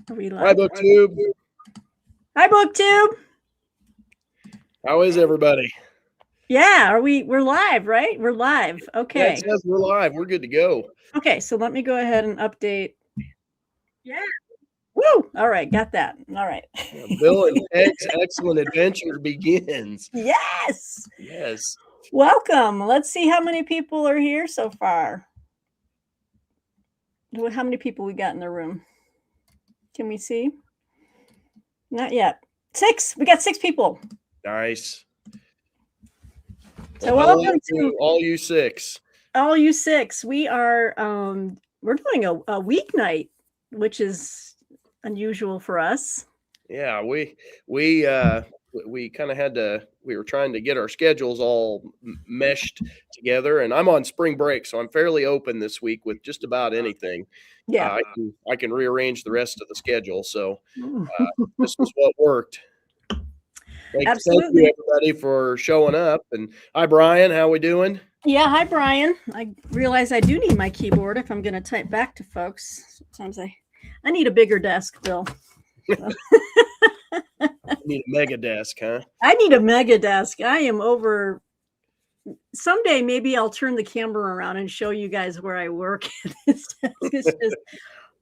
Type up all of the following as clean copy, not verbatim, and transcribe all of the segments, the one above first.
Are we live? Hi, BookTube. Hi, BookTube. How is everybody? Yeah, we're live, right? We're live. Okay. Yeah, it says we're live. We're good to go. Okay, so let me go ahead and update. Yeah. Woo! All right, got that. All right. Bill and Ted's Excellent Adventure begins. Yes. Yes. Welcome. Let's see how many people are here so far. How many people we got in the room? Can we see? Not yet. 6. We got 6 people. Nice. So welcome to all you 6. All you 6. We are we're doing a weeknight, which is unusual for us. Yeah, we kind of had to. We were trying to get our schedules all meshed together, and I'm on spring break, so I'm fairly open this week with just about anything. Yeah, I can rearrange the rest of the schedule. So this is what worked. Thank you, everybody, for showing up. And hi, Brian. How we doing? Yeah, hi, Brian. I realize I do need my keyboard if I'm going to type back to folks. Sometimes I need a bigger desk, Bill. Need a mega desk, huh? I need a mega desk. I am over. Someday, maybe I'll turn the camera around and show you guys where I work. It's just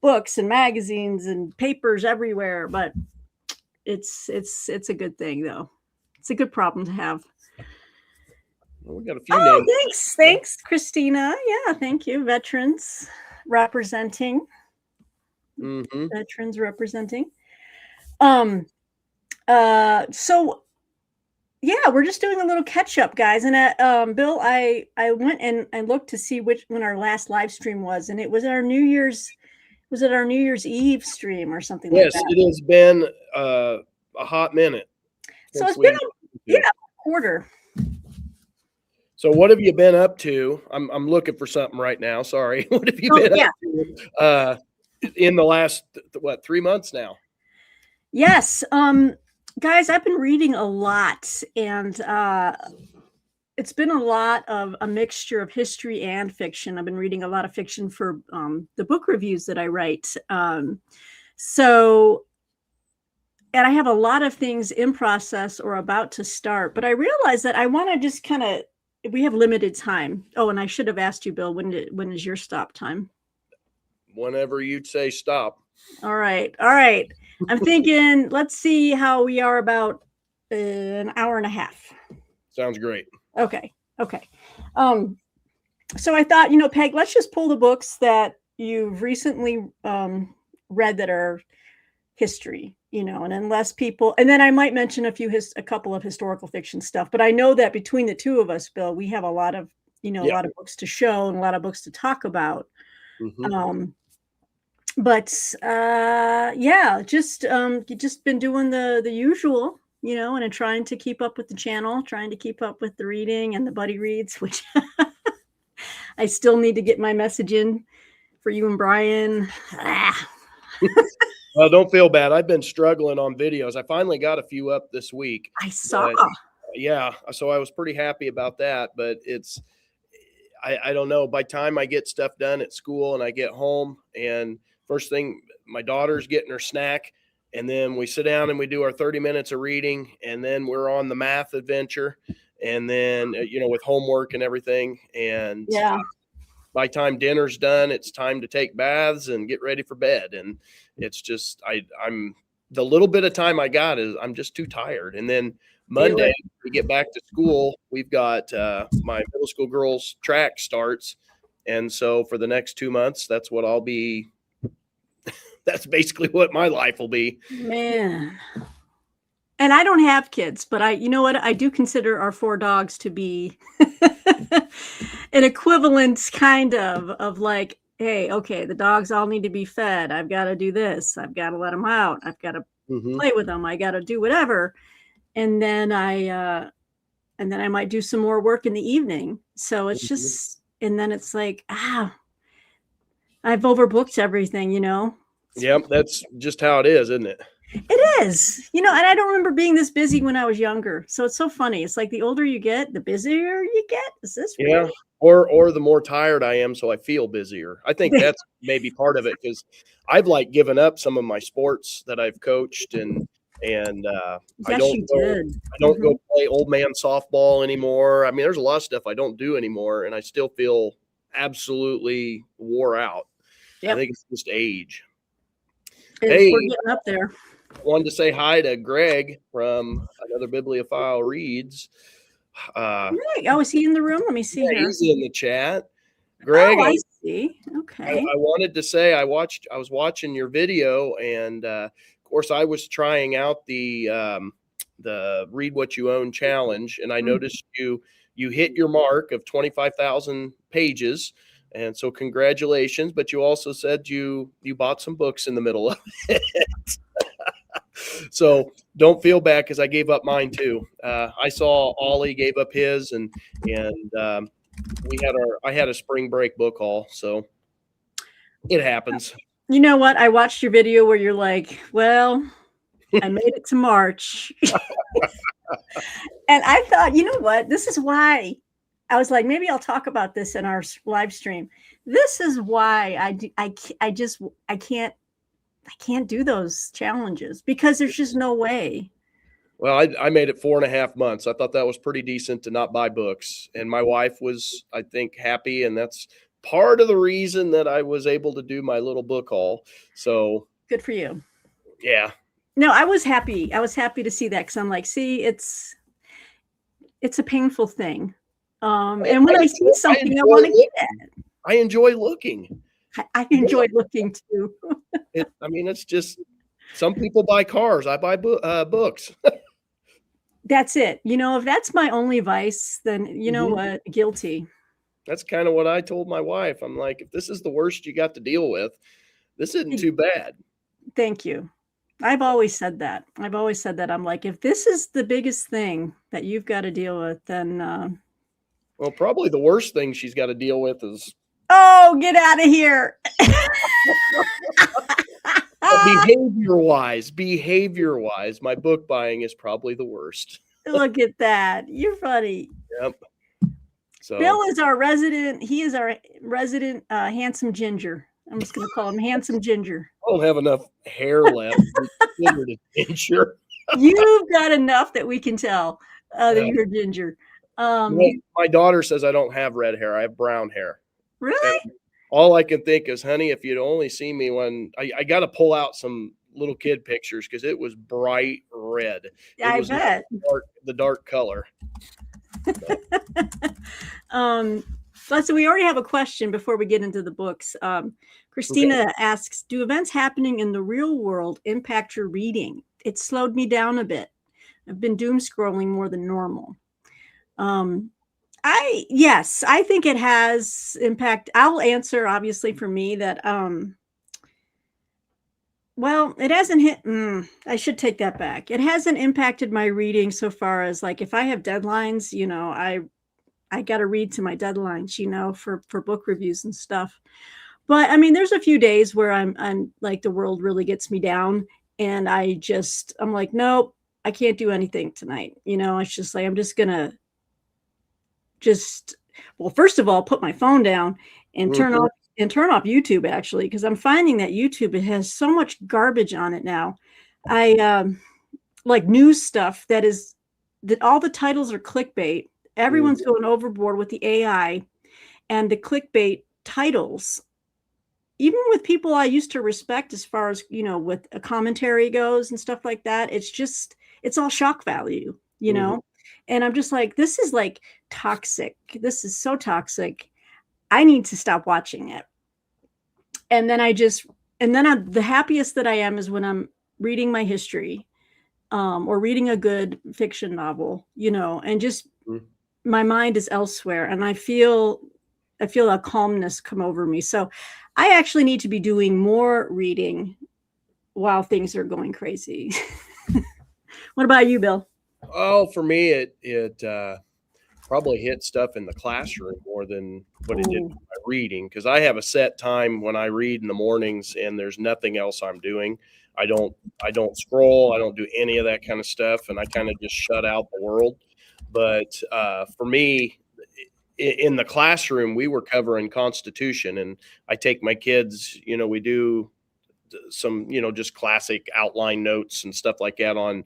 books and magazines and papers everywhere, but it's a good thing, though. It's a good problem to have. Well, we got a few names. Thanks, Christina. Yeah, thank you. Veterans representing. Mm-hmm. Veterans representing. So yeah, we're just doing a little catch up, guys. And Bill, I went and I looked to see when our last live stream was, and it was our New Year's. Was it our New Year's Eve stream or something like that? Yes, it has been a hot minute. So it's been a quarter. So what have you been up to? I'm looking for something right now. Sorry. What have you been up to in the last 3 months now? Yes. Guys, I've been reading a lot, and it's been a lot of a mixture of history and fiction. I've been reading a lot of fiction for the book reviews that I write. And I have a lot of things in process or about to start, but I realized that I want to just we have limited time. Oh, and I should have asked you, Bill, when is your stop time? Whenever you'd say stop. All right. I'm thinking, let's see how we are about an hour and a half. Sounds great. Okay. So I thought, Peg, let's just pull the books that you've recently read that are history, and unless people, and then I might mention a couple of historical fiction stuff, but I know that between the two of us, Bill, we have a lot of, a lot of books to show and a lot of books to talk about. Mm-hmm. Just been doing the usual, and trying to keep up with the channel, trying to keep up with the reading and the buddy reads, which I still need to get my message in for you and Brian. Well, don't feel bad. I've been struggling on videos. I finally got a few up this week. I saw. So I was pretty happy about that, but I don't know. By the time I get stuff done at school and I get home, and first thing, my daughter's getting her snack, and then we sit down and we do our 30 minutes of reading, and then we're on the math adventure, and then, with homework and everything. And by the time dinner's done, it's time to take baths and get ready for bed. And it's just, I'm the little bit of time I got I'm just too tired. And then Monday we get back to school. We've got my middle school girls track starts. And so for the next 2 months, that's what I'll be. That's basically what my life will be. Man. And I don't have kids, but I do consider our 4 dogs to be an equivalent kind of like, hey, okay, the dogs all need to be fed. I've got to do this. I've got to let them out. I've got to play with them. I got to do whatever. And then I might do some more work in the evening. So it's just, and then it's like, I've overbooked everything, Yep. That's just how it is, isn't it? It is, and I don't remember being this busy when I was younger. So it's so funny. It's like the older you get, the busier you get. Is this real? Yeah. or the more tired I am, so I feel busier. I think that's maybe part of it, because I've like given up some of my sports that I've coached, and I Yes, don't you go did. I don't go play old man softball anymore. I mean, there's a lot of stuff I don't do anymore, and I still feel absolutely wore out. I Yep. think it's just age. We're Hey, getting up there. wanted to say hi to Greg from Another Bibliophile Reads. Right. Oh, is he in the room? Let me see Yeah, here. he's in the chat. Greg, Oh, I see. Okay. I wanted to say I was watching your video, and of course I was trying out the Read What You Own challenge, and I noticed you hit your mark of 25,000 pages, and so congratulations. But you also said you bought some books in the middle of it. So don't feel bad, because I gave up mine too. I saw Ollie gave up his, and I had a spring break book haul, so it happens. You know what? I watched your video where you're like, well, I made it to March. And I thought, you know what? This is why I was like, maybe I'll talk about this in our live stream. This is why I can't do those challenges, because there's just no way. Well, I made it 4.5 months. I thought that was pretty decent to not buy books. And my wife was, I think, happy. And that's part of the reason that I was able to do my little book haul. So Good for you. yeah. No, I was happy. I was happy to see that, because I'm like, see, it's a painful thing. And when I see something, I want to get at it. I enjoy looking. I enjoy looking too. I mean, it's just, some people buy cars. I buy books. That's it. You know, if that's my only vice, then you know what? Guilty. That's kind of what I told my wife. I'm like, if this is the worst you got to deal with, this isn't too bad. Thank you. I've always said that. I'm like, if this is the biggest thing that you've got to deal with, then well, probably the worst thing she's got to deal with is, oh, get out of here. behavior wise, my book buying is probably the worst. Look at that. You're funny. Yep. So Bill is our resident. He is our resident handsome ginger. I'm just going to call him handsome ginger. I don't have enough hair left to consider it ginger. You've got enough that we can tell that you're ginger. My daughter says I don't have red hair. I have brown hair. Really? And all I can think is, honey, if you'd only seen me when I got to pull out some little kid pictures, because it was bright red. I bet. The dark color. So we already have a question before we get into the books. Christina asks, do events happening in the real world impact your reading? It slowed me down a bit. I've been doom scrolling more than normal. Yes, I think it has impact. I'll answer, obviously, for me that well, it hasn't hit. I should take that back. It hasn't impacted my reading so far as, like, if I have deadlines, you know, I got to read to my deadlines, you know, for book reviews and stuff. But I mean, there's a few days where I'm like, the world really gets me down, and I'm like, nope, I can't do anything tonight. You know, it's just like, I'm just gonna well, first of all, put my phone down and turn off YouTube, actually, because I'm finding that YouTube, it has so much garbage on it now. I like news stuff that all the titles are clickbait. Everyone's going overboard with the AI and the clickbait titles. Even with people I used to respect, as far as, you know, with a commentary goes and stuff like that, it's all shock value, you know? And I'm just like, this is like toxic. This is so toxic. I need to stop watching it. And then I'm the happiest that I am is when I'm reading my history, or reading a good fiction novel, you know, and just my mind is elsewhere, and I feel a calmness come over me. So I actually need to be doing more reading while things are going crazy. What about you, Bill? Oh, for me, it probably hit stuff in the classroom more than what it did with my reading, because I have a set time when I read in the mornings, and there's nothing else I'm doing. I don't scroll. I don't do any of that kind of stuff, and I kind of just shut out the world. But for me, in the classroom, we were covering Constitution, and I take my kids, we do some, just classic outline notes and stuff like that on,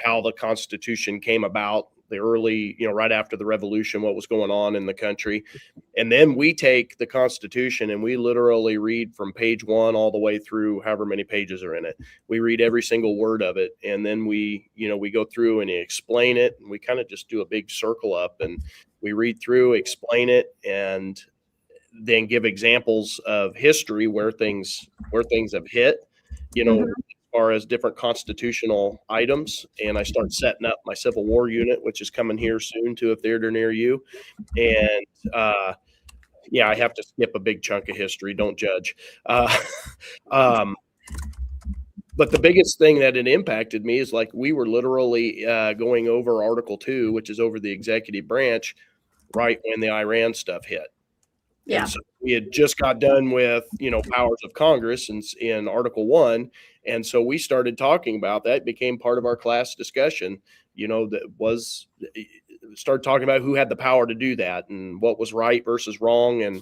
how the Constitution came about, the early, right after the Revolution, what was going on in the country. And then we take the Constitution and we literally read from page 1 all the way through however many pages are in it. We read every single word of it. And then we go through and explain it. And we kind of just do a big circle up and we read through, explain it, and then give examples of history where things have hit, Mhm. as far as different constitutional items. And I start setting up my Civil War unit, which is coming here soon to a theater near you. And yeah, I have to skip a big chunk of history. Don't judge. But the biggest thing that it impacted me is like we were literally going over Article 2, which is over the executive branch, right when the Iran stuff hit. Yeah. And so we had just got done with, powers of Congress in Article 1. And so we started talking about that. It became part of our class discussion, started talking about who had the power to do that and what was right versus wrong. And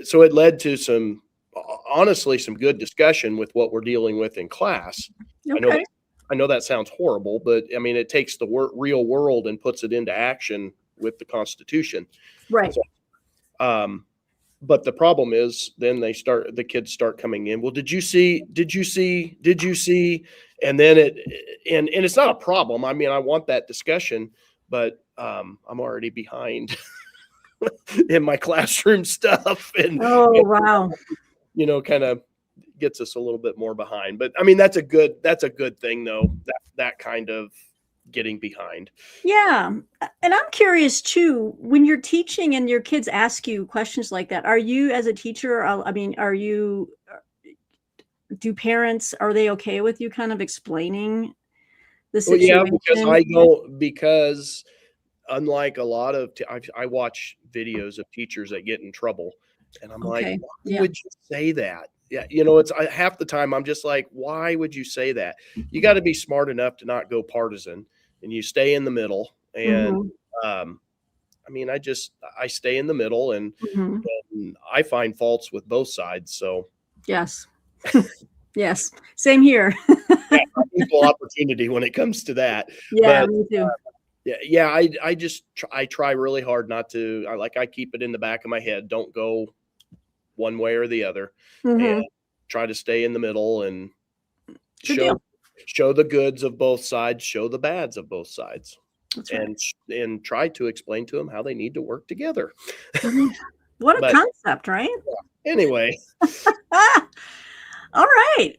so it led to honestly, some good discussion with what we're dealing with in class. Okay. I know that sounds horrible, but I mean, it takes the real world and puts it into action with the Constitution. Right. So, but the problem is then the kids start coming in. Well, did you see? And then and it's not a problem. I mean, I want that discussion, but I'm already behind in my classroom stuff. And wow. Kind of gets us a little bit more behind. But I mean, that's a good thing though, that kind of getting behind. Yeah. And I'm curious too, when you're teaching and your kids ask you questions like that, are you as a teacher, do parents, are they okay with you kind of explaining the situation? Because unlike a lot of, I watch videos of teachers that get in trouble and I'm like, why would you say that? Yeah. It's half the time I'm just like, why would you say that? You got to be smart enough to not go partisan and you stay in the middle. And, I mean, I stay in the middle and I find faults with both sides. So yes. Yes. Same here. Equal opportunity when it comes to that. Yeah, but, me too. I try really hard not to, I keep it in the back of my head. Don't go one way or the other and try to stay in the middle and show the goods of both sides, show the bads of both sides. That's right. And try to explain to them how they need to work together. What a concept, right? Yeah. Anyway. All right.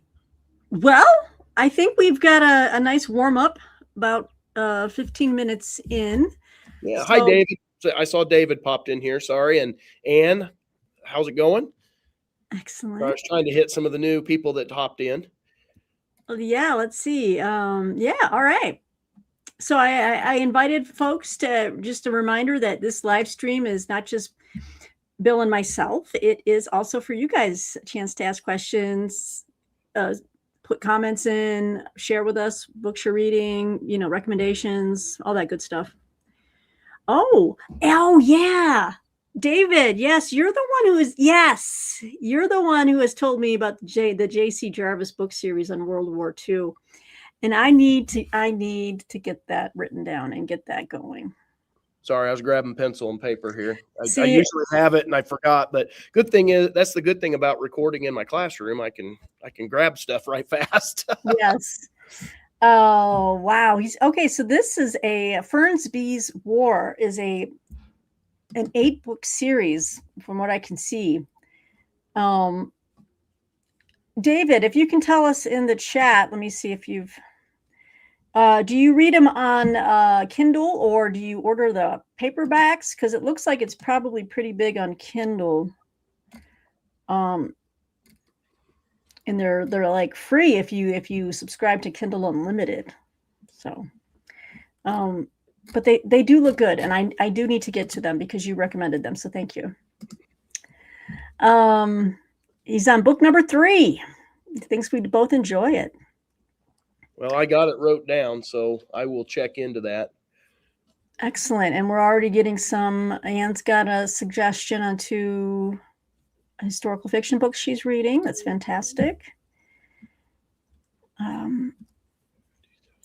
Well, I think we've got a nice warm up about 15 minutes in. Yeah. So, hi, David. I saw David popped in here. Sorry. And Anne, how's it going? Excellent. I was trying to hit some of the new people that hopped in. Yeah, let's see. Yeah, all right. So I invited folks to, just a reminder that this live stream is not just Bill and myself. It is also for you guys a chance to ask questions, put comments in, share with us books you're reading, recommendations, all that good stuff. Oh yeah. David, yes, you're the one who has told me about the J.C. Jarvis book series on World War II. And I need to get that written down and get that going. Sorry, I was grabbing pencil and paper here. I usually have it and I forgot, but good thing is that's the good thing about recording in my classroom. I can grab stuff right fast. Yes. Oh, wow. Okay. So this is Fernsby's War is an 8-book series from what I can see. David, if you can tell us in the chat, let me see if you've, do you read them on Kindle or do you order the paperbacks? Because it looks like it's probably pretty big on Kindle. And they're like free if you subscribe to Kindle Unlimited. So, but they do look good, and I do need to get to them because you recommended them. So thank you. He's on book number 3. He thinks we'd both enjoy it. Well, I got it wrote down, so I will check into that. Excellent. And we're already getting some. Anne's got a suggestion on 2 historical fiction books she's reading. That's fantastic.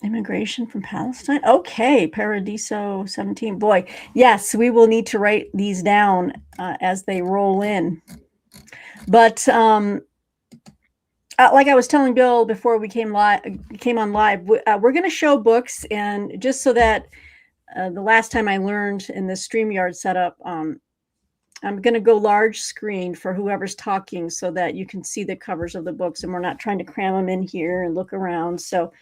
Immigration from Palestine. Okay, Paradiso 17. Boy, yes, we will need to write these down as they roll in. But like I was telling Bill before we came on live, we're going to show books, and just so that the last time I learned in the StreamYard setup, I'm going to go large screen for whoever's talking so that you can see the covers of the books, and we're not trying to cram them in here and look around. So,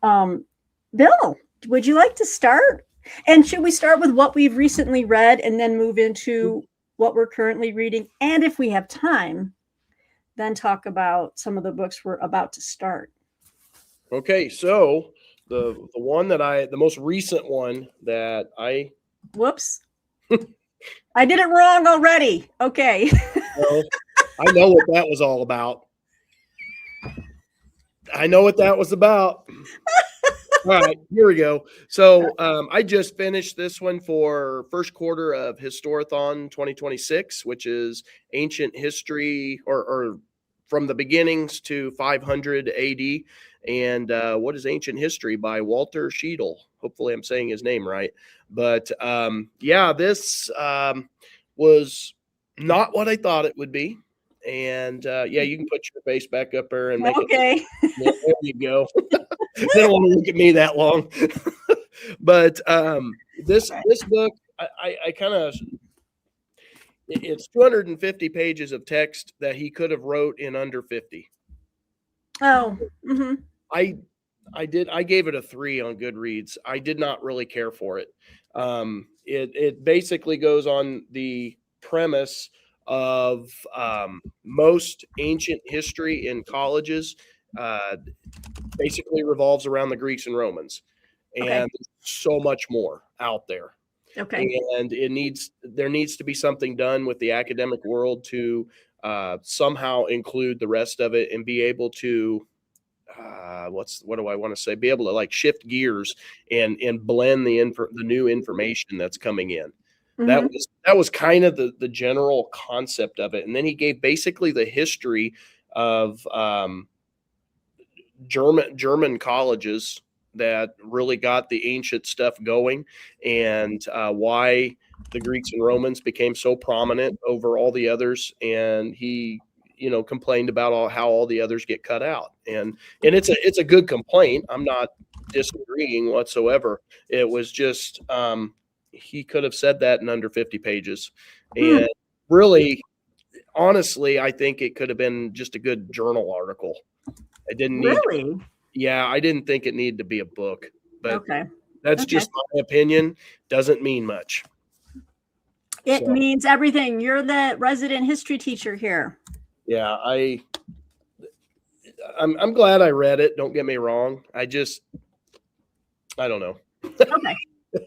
Bill, would you like to start? And should we start with what we've recently read and then move into what we're currently reading? And if we have time, then talk about some of the books we're about to start. Okay, so the most recent one that I Whoops. I did it wrong already. Okay. well, I know what that was all about. I know what that was about. All right, here we go. So I just finished this one for first quarter of Historathon 2026, which is ancient history or from the beginnings to 500 AD. And what is ancient history by Walter Sheedle? Hopefully I'm saying his name right. But yeah, this was not what I thought it would be. And yeah, you can put your face back up there and make it. Yeah, there you go. They don't want to look at me that long. But this book, I kind of, it's 250 pages of text that he could have wrote in under 50. Oh, mm-hmm. I gave it a 3 on Goodreads. I did not really care for it. It basically goes on the premise of most ancient history in colleges basically revolves around the Greeks and Romans, and so much more out there. Okay. And there needs to be something done with the academic world to somehow include the rest of it and be able to what do I want to say? Be able to like shift gears and blend the new information that's coming in. Mm-hmm. That was kind of the general concept of it. And then he gave basically the history of German colleges that really got the ancient stuff going, and why the Greeks and Romans became so prominent over all the others. And he, complained about how all the others get cut out. And it's a good complaint. I'm not disagreeing whatsoever. It was just he could have said that in under 50 pages. And really, honestly, I think it could have been just a good journal article. I didn't need I didn't think it needed to be a book, but that's just my opinion. Doesn't mean much. It means everything. You're the resident history teacher here. Yeah, I'm glad I read it. Don't get me wrong. I don't know. Okay.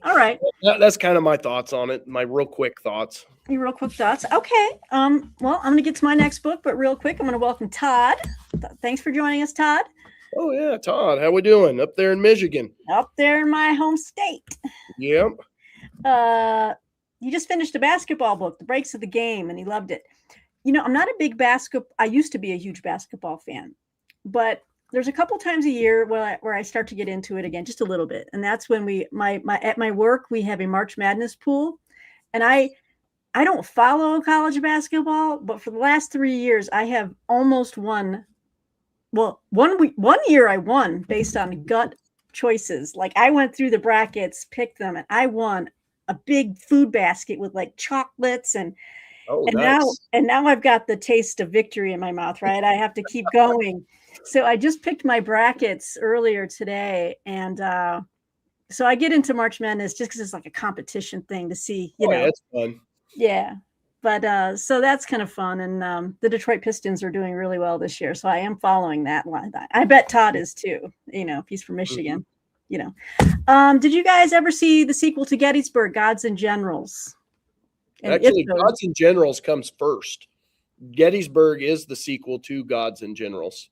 All right. That's kind of my thoughts on it. My real quick thoughts. Your real quick thoughts. Okay. Well, I'm going to get to my next book, but real quick, I'm going to welcome Todd. Thanks for joining us, Todd. Oh yeah, Todd. How we doing up there in Michigan? Up there in my home state. Yep. You just finished a basketball book, The Breaks of the Game, and he loved it. I'm not a big I used to be a huge basketball fan, but there's a couple times a year where I start to get into it again, just a little bit. And that's when at my work, we have a March Madness pool, and I don't follow college basketball, but for the last 3 years, I have almost won. Well, one year I won based on gut choices. Like I went through the brackets, picked them, and I won a big food basket with like chocolates and nice. now I've got the taste of victory in my mouth, right? I have to keep going. So I just picked my brackets earlier today, and so I get into March Madness just because it's like a competition thing to see, you know. That's fun. Yeah. But so that's kind of fun. And the Detroit Pistons are doing really well this year. So I am following that line. I bet Todd is too, if he's from Michigan, Did you guys ever see the sequel to Gettysburg, Gods and Generals? And actually, Gods and Generals comes first. Gettysburg is the sequel to Gods and Generals.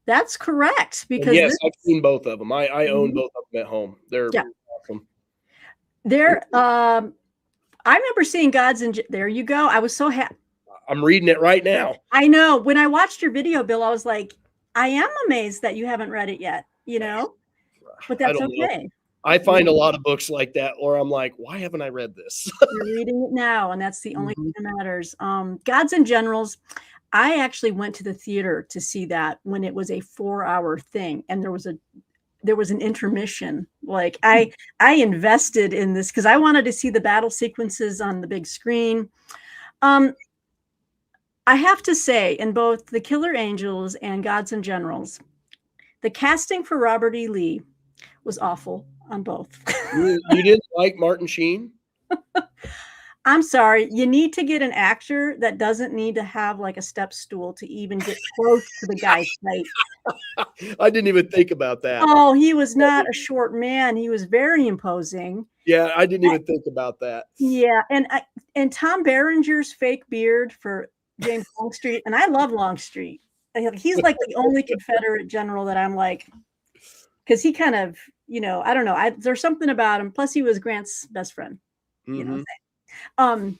That's correct. Because I've seen both of them. I own both of them at home. They're awesome. There, I remember seeing Gods and there you go. I was so happy. I'm reading it right now. I know. When I watched your video, Bill, I was like, I am amazed that you haven't read it yet, you know, but I that's don't know. okay. I find a lot of books like that, or I'm like, why haven't I read this? You're reading it now, and that's the only thing that matters. Gods and Generals. I actually went to the theater to see that when it was a 4-hour thing, and there was an intermission. Like I invested in this because I wanted to see the battle sequences on the big screen. I have to say, in both The Killer Angels and Gods and Generals, the casting for Robert E. Lee was awful on both. You didn't like Martin Sheen? I'm sorry. You need to get an actor that doesn't need to have like a step stool to even get close to the guy's height. I didn't even think about that. Oh, he was not a short man. He was very imposing. Yeah, I didn't even think about that. Yeah, and Tom Berenger's fake beard for James Longstreet, and I love Longstreet. He's like the only Confederate general that I'm like, because he kind of, you know, I don't know. There's something about him. Plus, he was Grant's best friend. You know.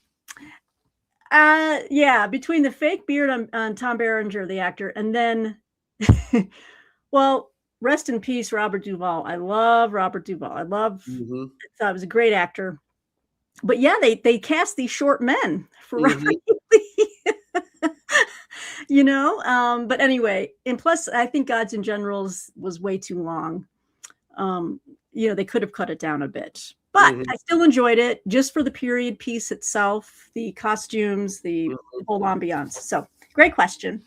Yeah, between the fake beard on Tom Berenger, the actor, and then, well, rest in peace, Robert Duvall. I love Robert Duvall. I thought he was a great actor. But yeah, they cast these short men for Robert Lee. You know, but anyway, and plus, I think Gods and Generals was way too long. You know, they could have cut it down a bit. But I still enjoyed it just for the period piece itself, the costumes, the whole ambiance. So great question.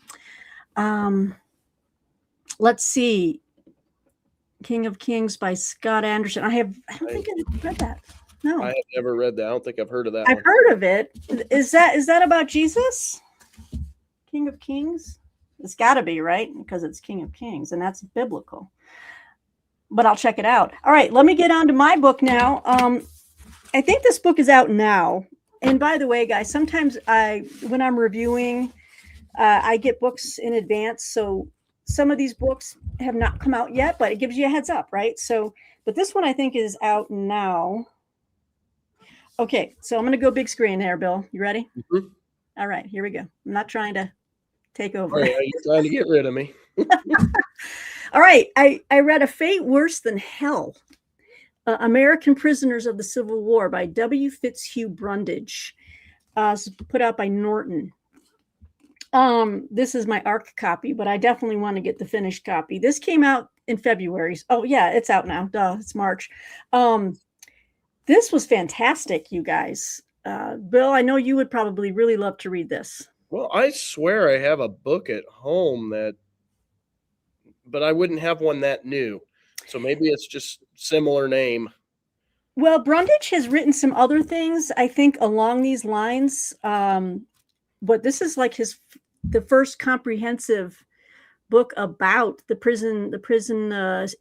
Let's see. King of Kings by Scott Anderson. I don't think I've read that. No. I have never read that. I don't think I've heard of that. I've heard of it. Is that about Jesus? King of Kings? It's got to be, right? Because it's King of Kings, and that's biblical. But I'll check it out. All right, let me get on to my book now. I think this book is out now. And by the way, guys, sometimes when I'm reviewing, I get books in advance. So some of these books have not come out yet, but it gives you a heads up, right? So, but this one I think is out now. Okay, so I'm going to go big screen there, Bill. You ready? All right, here we go. I'm not trying to take over. Oh, yeah, you're trying to get rid of me. All right, I read A Fate Worse Than Hell, American Prisoners of the Civil War by W. Fitzhugh Brundage. Put out by Norton. This is my ARC copy, but I definitely want to get the finished copy. This came out in February. Oh, yeah, it's out now. Duh, it's March. This was fantastic, you guys. Bill, I know you would probably really love to read this. Well, I swear I have a book at home but I wouldn't have one that new. So maybe it's just similar name. Well, Brundage has written some other things, I think, along these lines. But this is like the first comprehensive book about the prison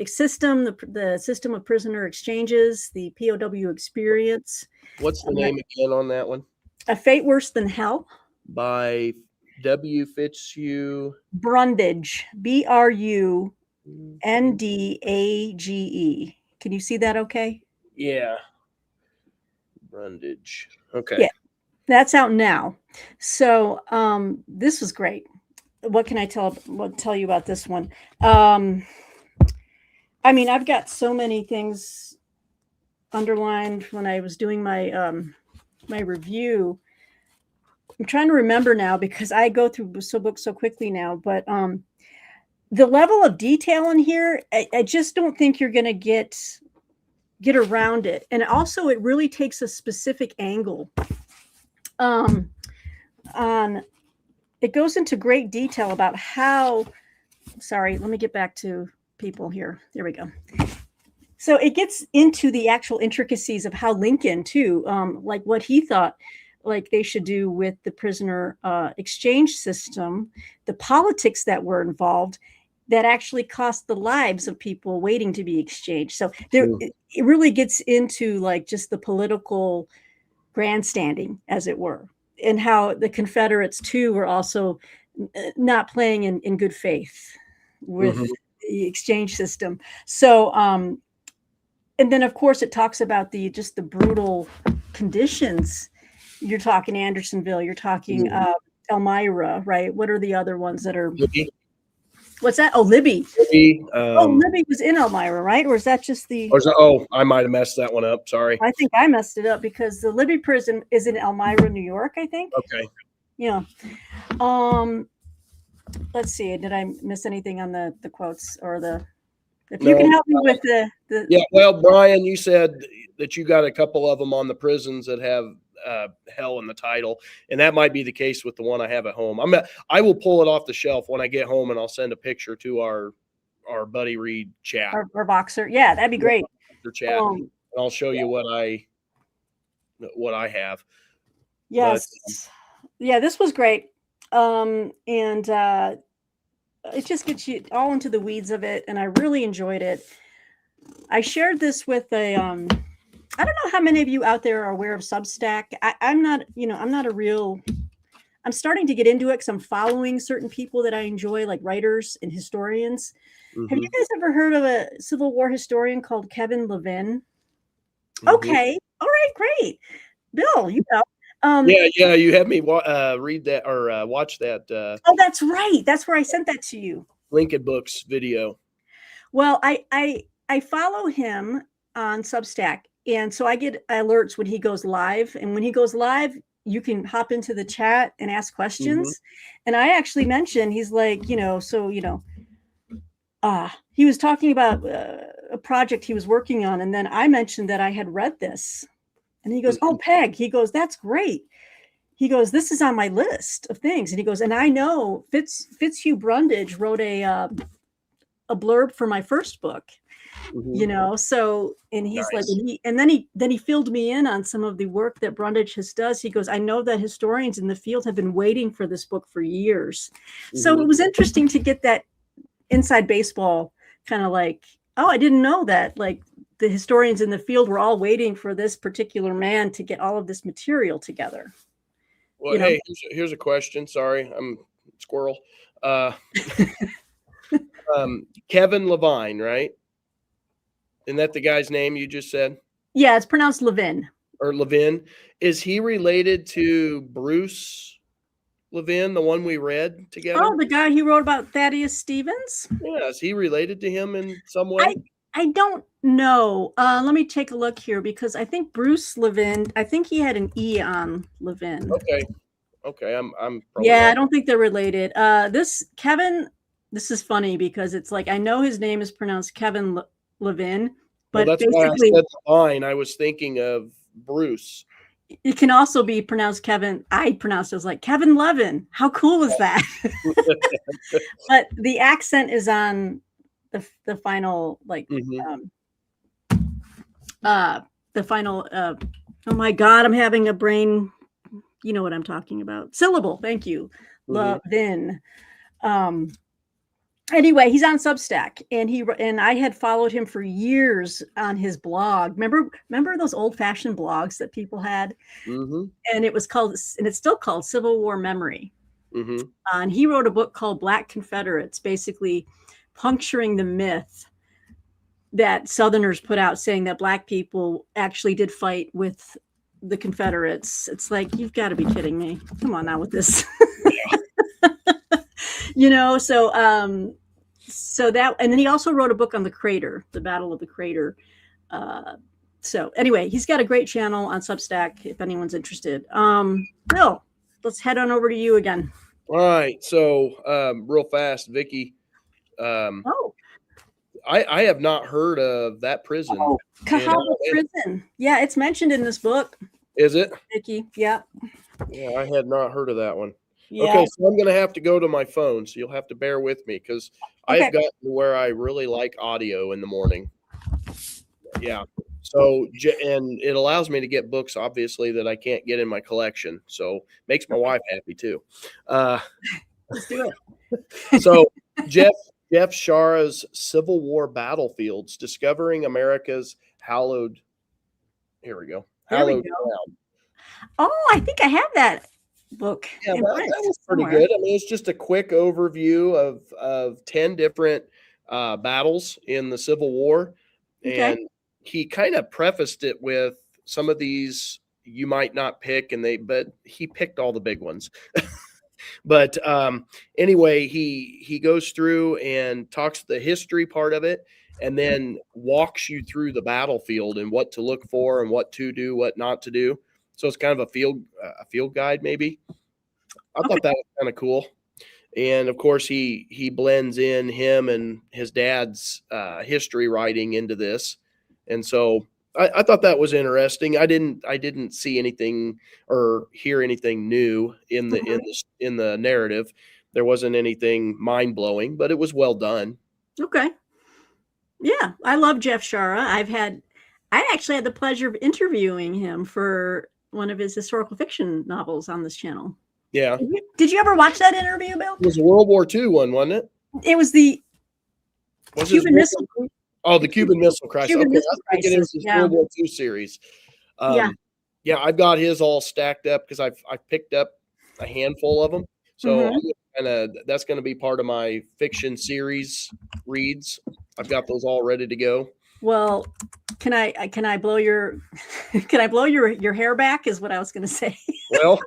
system, the system of prisoner exchanges, the POW experience. What's the name again on that one? A Fate Worse Than Hell by W. Fitzhugh Brundage, Brundage. Can you see that okay? Yeah. Brundage. Okay. Yeah, that's out now. So this was great. What can I tell you about this one? I mean, I've got so many things underlined when I was doing my my review. I'm trying to remember now because I go through books so quickly now, but the level of detail in here, I just don't think you're going to get around it. And also it really takes a specific angle. It goes into great detail about how, sorry, let me get back to people here. There we go. So it gets into the actual intricacies of how Lincoln too, like what he thought like they should do with the prisoner exchange system, the politics that were involved that actually cost the lives of people waiting to be exchanged. So it really gets into like just the political grandstanding, as it were, and how the Confederates too were also not playing in good faith with the exchange system. So and then of course it talks about just the brutal conditions. You're talking Andersonville, you're talking Elmira, right? What are the other ones that are? Libby. What's that? Oh, Libby. Libby, Libby was in Elmira, right? Or is that just the? I might have messed that one up. Sorry. I think I messed it up because the Libby prison is in Elmira, New York, I think. Okay. Yeah. Let's see. Did I miss anything on the quotes or the? If you can help me with the. Yeah. Well, Brian, you said that you got a couple of them on the prisons that have hell in the title, and that might be the case with the one I have at home. I will pull it off the shelf when I get home, and I'll send a picture to our Buddy Reed chat. Our Boxer. Yeah, that'd be great. Chat. And I'll show you what I have. Yes. Yeah, this was great. And it just gets you all into the weeds of it, and I really enjoyed it. I shared this with I don't know how many of you out there are aware of Substack. I'm not I'm starting to get into it because I'm following certain people that I enjoy, like writers and historians. Have you guys ever heard of a Civil War historian called Kevin Levin? Okay. All right, great. Bill, you know. Yeah, you had me read that or watch that. Oh, that's right. That's where I sent that to you. Lincoln Books video. Well, I follow him on Substack, and so I get alerts when he goes live. And when he goes live, you can hop into the chat and ask questions. And I actually mentioned, he's like, he was talking about a project he was working on, and then I mentioned that I had read this. And he goes, "Oh, Peg," he goes, "that's great." He goes, "This is on my list of things." And he goes, "And I know Fitzhugh Brundage wrote a blurb for my first book, so, and he's nice. Like, and then he filled me in on some of the work that Brundage does. He goes, "I know that historians in the field have been waiting for this book for years." So it was interesting to get that inside baseball kind of like, oh, I didn't know that, like, the historians in the field were all waiting for this particular man to get all of this material together. Well, hey, here's a question. Sorry, I'm squirrel. Kevin Levine, right? Isn't that the guy's name you just said? Yeah, it's pronounced Levin. Or Levin. Is he related to Bruce Levin, the one we read together? Oh, the guy who wrote about Thaddeus Stevens? Yeah, is he related to him in some way? I don't know. Let me take a look here, because I think Bruce Levin, I think he had an E on Levin. Okay. I'm yeah, wrong. I don't think they're related. This Kevin, this is funny because it's like, I know his name is pronounced Kevin Levin, but that's basically why I said Levine. I was thinking of Bruce. It can also be pronounced Kevin. I pronounced it as like Kevin Levin. How cool is that? But the accent is on the final, like, the final, oh my God, I'm having a brain, you know what I'm talking about. Syllable. Thank you. Levin. Anyway, he's on Substack, and I had followed him for years on his blog. Remember those old-fashioned blogs that people had? And it's still called Civil War Memory. And he wrote a book called Black Confederates, basically puncturing the myth that Southerners put out, saying that Black people actually did fight with the Confederates. It's like, you've got to be kidding me. Come on now with this. So that, and then he also wrote a book on the Crater, the Battle of the Crater. So anyway, he's got a great channel on Substack if anyone's interested. Bill, let's head on over to you again. All right. So real fast, Vicki. I have not heard of that prison. Oh, Cahaba Prison. Yeah, it's mentioned in this book. Is it? Vicki, yeah. Yeah, I had not heard of that one. Yeah. Okay, so I'm going to have to go to my phone, so you'll have to bear with me, because I've gotten to where I really like audio in the morning. Yeah. So, and it allows me to get books, obviously, that I can't get in my collection. So makes my wife happy too. Let's do it. So Jeff Shara's Civil War Battlefields, Discovering America's Hallowed. Here we go. Hallowed Ground. Oh, I think I have that book. Yeah, that was pretty good. I mean, it's just a quick overview of 10 different battles in the Civil War. And he kind of prefaced it with some of these you might not pick, but he picked all the big ones. But anyway, he goes through and talks the history part of it, and then walks you through the battlefield and what to look for and what to do, what not to do. So it's kind of a field guide, maybe. I thought that was kind of cool. And of course, he blends in him and his dad's history writing into this, and so I thought that was interesting. I didn't see anything or hear anything new in the narrative. There wasn't anything mind blowing, but it was well done. Okay. Yeah, I love Jeff Shara. I actually had the pleasure of interviewing him for one of his historical fiction novels on this channel. Yeah. Did you ever watch that interview, Bill? It was a World War II one, wasn't it? It was the Cuban Missile. Oh, the Cuban Missile Crisis. Cuban Missile I was thinking it was his World War II series. Yeah, I've got his all stacked up because I've picked up a handful of them. So that's going to be part of my fiction series reads. I've got those all ready to go. Well, can I blow your your hair back? Is what I was going to say. Well,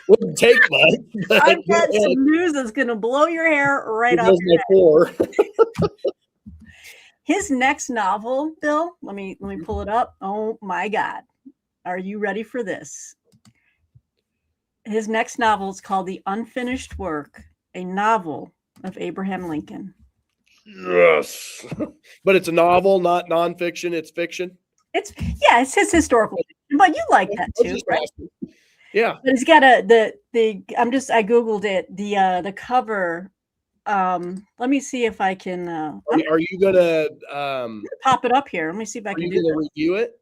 wouldn't take much. I've got some news that's going to blow your hair right off your head. His next novel, Bill, let me pull it up. Oh my God. Are you ready for this? His next novel is called The Unfinished Work, a novel of Abraham Lincoln. Yes. But it's a novel, not nonfiction. It's fiction. It's his historical fiction, but you like that too, right? Yeah. But it's got I Googled it, the cover. Let me see if I can are you gonna pop it up here? Let me see if I can do this. Review it?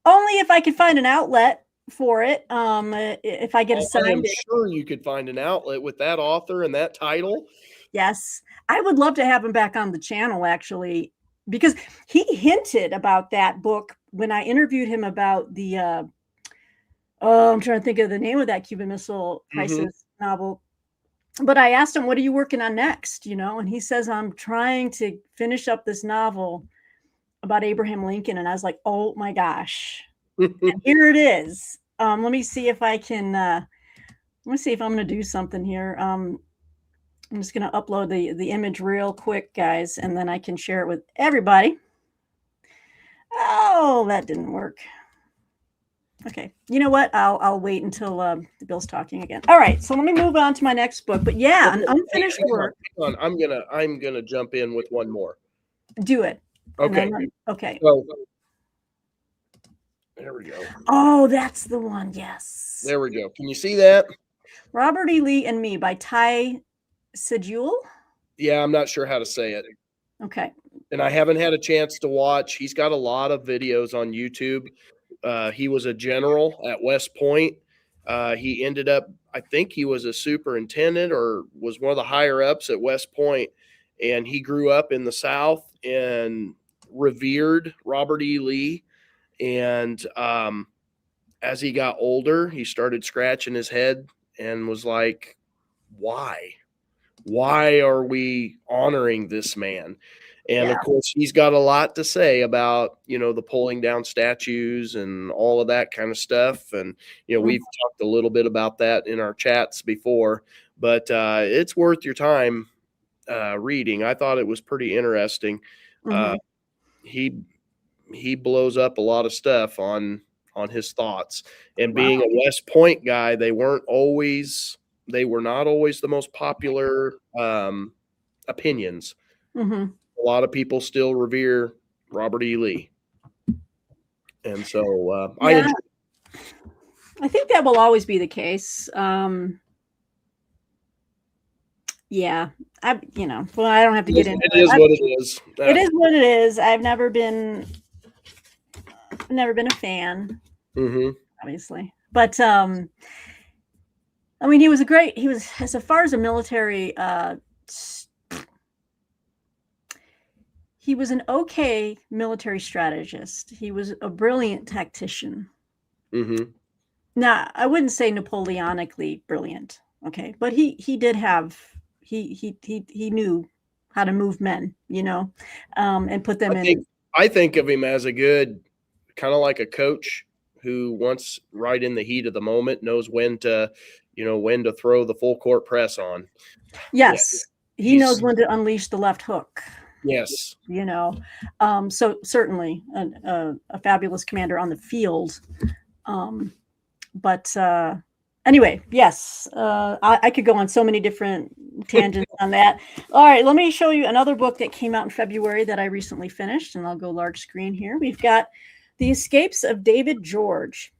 Only if I can find an outlet for it. If I get assigned I'm sure you could find an outlet with that author and that title. Yes. I would love to have him back on the channel, actually, because he hinted about that book when I interviewed him about the I'm trying to think of the name of that Cuban Missile Crisis novel. But I asked him, what are you working on next? And he says, I'm trying to finish up this novel about Abraham Lincoln. And I was like, oh my gosh. And here it is. Let me see if I can, let me see if I'm going to do something here. I'm just going to upload the image real quick, guys, and then I can share it with everybody. Oh, that didn't work. Okay, you know what? I'll wait until Bill's talking again. All right, so let me move on to my next book. But yeah, an unfinished work. Hang on. I'm gonna jump in with one more. Do it. Okay. Okay. So, there we go. Oh, that's the one. Yes. There we go. Can you see that? Robert E. Lee and Me by Ty Segul. Yeah, I'm not sure how to say it. Okay. And I haven't had a chance to watch. He's got a lot of videos on YouTube. He was a general at West Point. He ended up, I think he was a superintendent or was one of the higher ups at West Point. And he grew up in the South and revered Robert E. Lee. And as he got older, he started scratching his head and was like, why? Why are we honoring this man? And of course, he's got a lot to say about, the pulling down statues and all of that kind of stuff. And, we've talked a little bit about that in our chats before, but it's worth your time reading. I thought it was pretty interesting. He blows up a lot of stuff on his thoughts. And being a West Point guy, they were not always the most popular opinions. A lot of people still revere Robert E. Lee. And so I think that will always be the case. Yeah. I don't have to get into it. It is what it is. It is what it is. I've never been a fan, obviously. But he was as far as a military he was an okay military strategist. He was a brilliant tactician. Now, I wouldn't say Napoleonically brilliant, okay, but he did have he knew how to move men, and put them in I think of him as a good, kind of like a coach who once right in the heat of the moment knows when to, when to throw the full court press on. Yes. Yeah, He knows when to unleash the left hook. Yes. So certainly a fabulous commander on the field. But anyway, yes, I could go on so many different tangents on that. All right, let me show you another book that came out in February that I recently finished, and I'll go large screen here. We've got The Escapes of David George,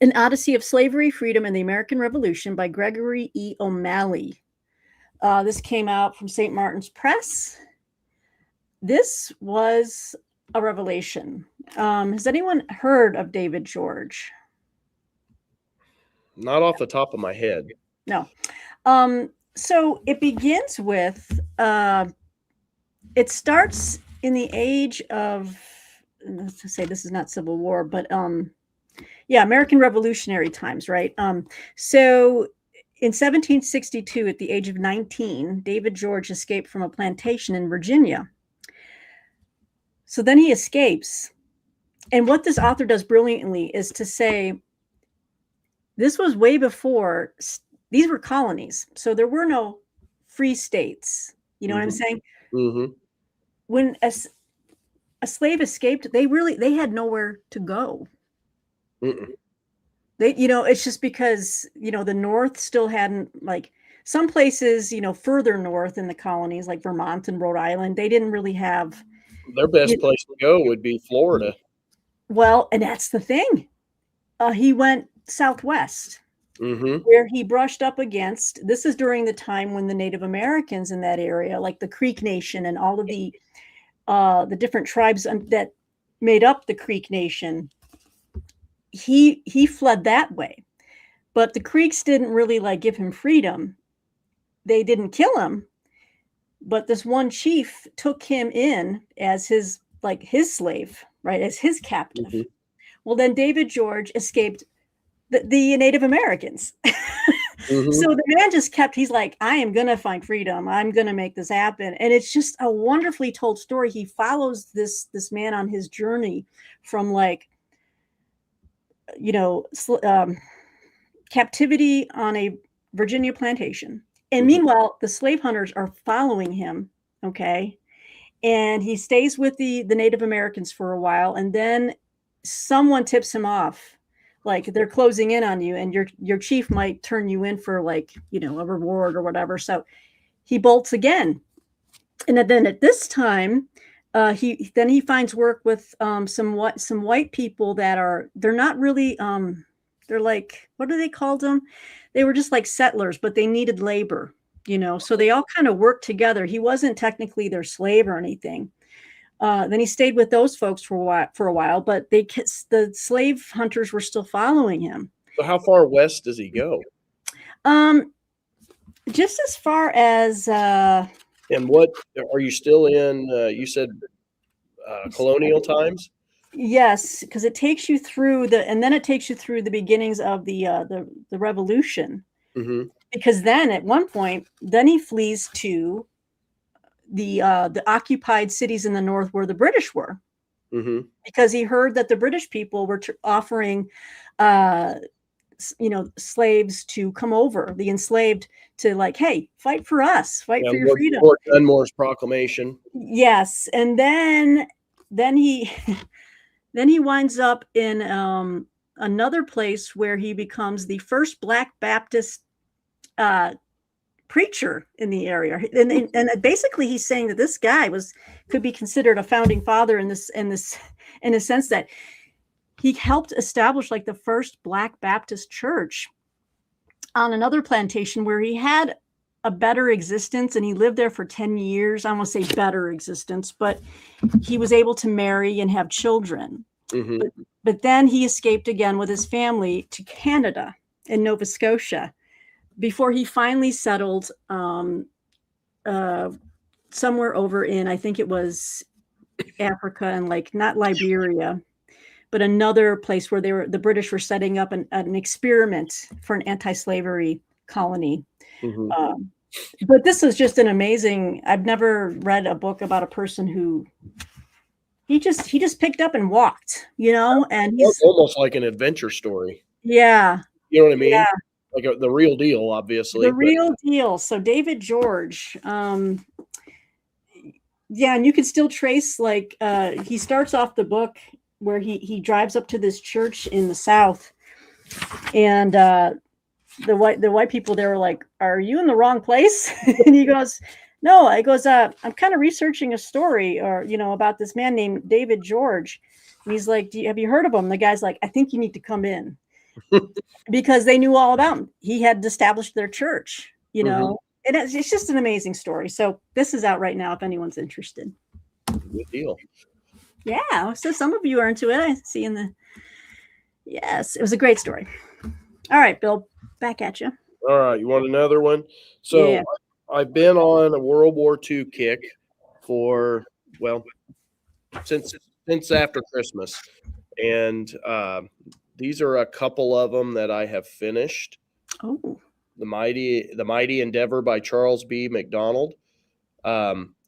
An Odyssey of Slavery, Freedom, and the American Revolution by Gregory E. O'Malley. This came out from St. Martin's Press. This was a revelation. Has anyone heard of David George? Not off the top of my head. No. So it begins with, it starts in the age of, let's say this is not Civil War, but American Revolutionary times, right? So in 1762, at the age of 19, David George escaped from a plantation in Virginia. So then he escapes. And what this author does brilliantly is to say, this was way before, these were colonies. So there were no free states. You know what I'm saying? Mm-hmm. When a slave escaped, they had nowhere to go. Mm-mm. It's just because, the North still hadn't, like some places, further north in the colonies, like Vermont and Rhode Island, they didn't really have. Their best place to go would be Florida. Well, and that's the thing. He went southwest, where he brushed up against, this is during the time when the Native Americans in that area, like the Creek Nation and all of the different tribes that made up the Creek Nation, he fled that way. But the Creeks didn't really give him freedom. They didn't kill him, but this one chief took him in as his slave, right, as his captive. Well, then David George escaped the Native Americans. So the man just he's like, I am going to find freedom. I'm going to make this happen. And it's just a wonderfully told story. He follows this man on his journey from captivity on a Virginia plantation. And meanwhile, the slave hunters are following him. Okay. And he stays with the Native Americans for a while. And then someone tips him off. They're closing in on you, and your chief might turn you in for a reward or whatever. So he bolts again. And then at this time, he finds work with some white people they're not really, they're what do they call them? They were just like settlers, but they needed labor, so they all kind of worked together. He wasn't technically their slave or anything. Then he stayed with those folks for a while, but the slave hunters were still following him. So how far west does he go? Just as far as. And what are you still in? You said colonial times. Yes, because it takes you through the beginnings of the revolution. Because then at one point, he flees to the occupied cities in the North where the British were, because he heard that the British people were offering, slaves to come over, the enslaved, to hey, fight for us, fight for your freedom. Lord Dunmore's proclamation. Yes, and then he winds up in another place where he becomes the first Black Baptist preacher in the area, and basically he's saying that this guy could be considered a founding father in a sense that he helped establish the first Black Baptist church on another plantation where he had a better existence, and he lived there for 10 years. I won't say better existence, but he was able to marry and have children. But then he escaped again with his family to Canada and Nova Scotia, before he finally settled somewhere over in, I think it was Africa, and not Liberia, but another place where the British were setting up an experiment for an anti-slavery colony. But this is just an amazing, I've never read a book about a person who he just picked up and walked, you know, and he's Almost like an adventure story. yeah, You know what I mean? yeah, Like the real deal, the obviously. But real deal. So David George, yeah, and you can still trace like he starts off the book where he drives up to this church in the South, and the white people there were like, "Are you in the wrong place?" And he goes, "No." I goes, "I'm kind of researching a story, or about this man named David George." And he's like, "Have you heard of him?" The guy's like, "I think you need to come in," because they knew all about him. He had established their church, Mhm. and it's just an amazing story. So this is out right now if anyone's interested. Good deal. Yeah, so some of you are into it. I see in the yes, it was a great story. All right, Bill, back at you. All right, you want another one? So Yeah. I've been on a World War II kick for, well, since after Christmas, and these are a couple of them that I have finished. Oh, The Mighty Endeavor by Charles B. McDonald.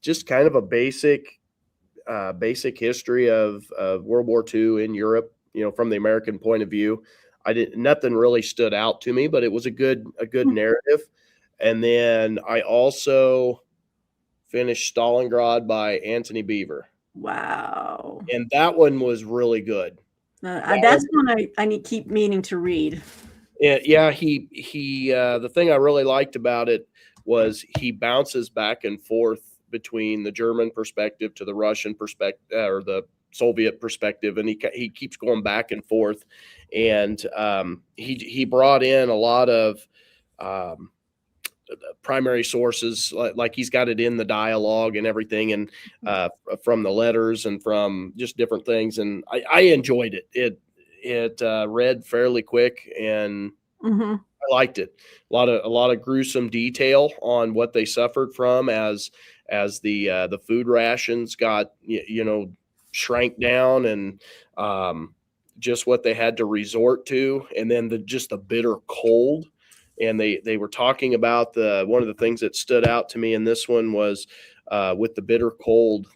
Just kind of a basic history of World War II in Europe, from the American point of view. I did nothing really stood out to me, but it was a good narrative. And then I also finished Stalingrad by Anthony Beaver, wow. and that one was really good. That That's one, one I need keep meaning to read. yeah, he the thing I really liked about it was he bounces back and forth between the German perspective to the Russian perspective, or the Soviet perspective, and he keeps going back and forth. And he brought in a lot of um, primary sources, like he's got it in the dialogue and everything, and from the letters and from just different things. And I enjoyed it. It read fairly quick, and Mm-hmm. I liked it. A lot of gruesome detail on what they suffered from as the food rations got shrank down, and just what they had to resort to, and then the bitter cold. And they were talking about the one of the things that stood out to me in this one was with the bitter cold,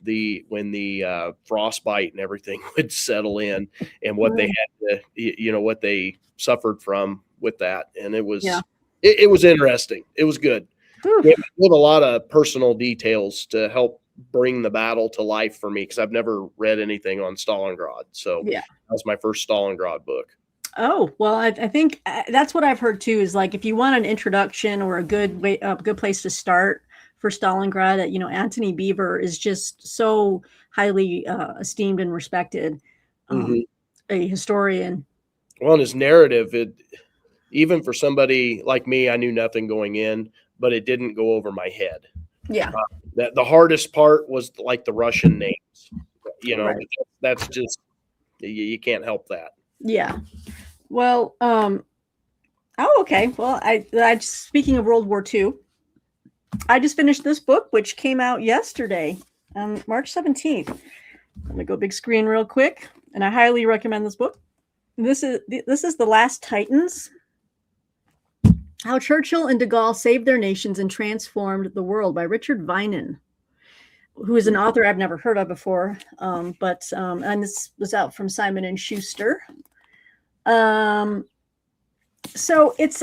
when the frostbite and everything would settle in, and what they had to, what they suffered from with that. And Yeah. it was interesting. It was good. Whew. With a lot of personal details to help bring the battle to life for me, because I've never read anything on Stalingrad. So Yeah. that was my first Stalingrad book. Oh, well, I think that's what I've heard too, is like if you want an introduction or a good place to start for Stalingrad, Anthony Beaver is just so highly esteemed and respected, Hmm. a historian. Well, in his narrative, even for somebody like me, I knew nothing going in, but it didn't go over my head. Yeah. That the hardest part was like the Russian names, Right. but that's just you can't help that. Yeah. Well, oh, okay. Well, I speaking of World War II, I just finished this book, which came out yesterday, March 17th. Let me go big screen real quick, and I highly recommend this book. This is The Last Titans: How Churchill and de Gaulle Saved Their Nations and Transformed the World, by Richard Vinan, who is an author I've never heard of before. And this was out from Simon and Schuster. So it's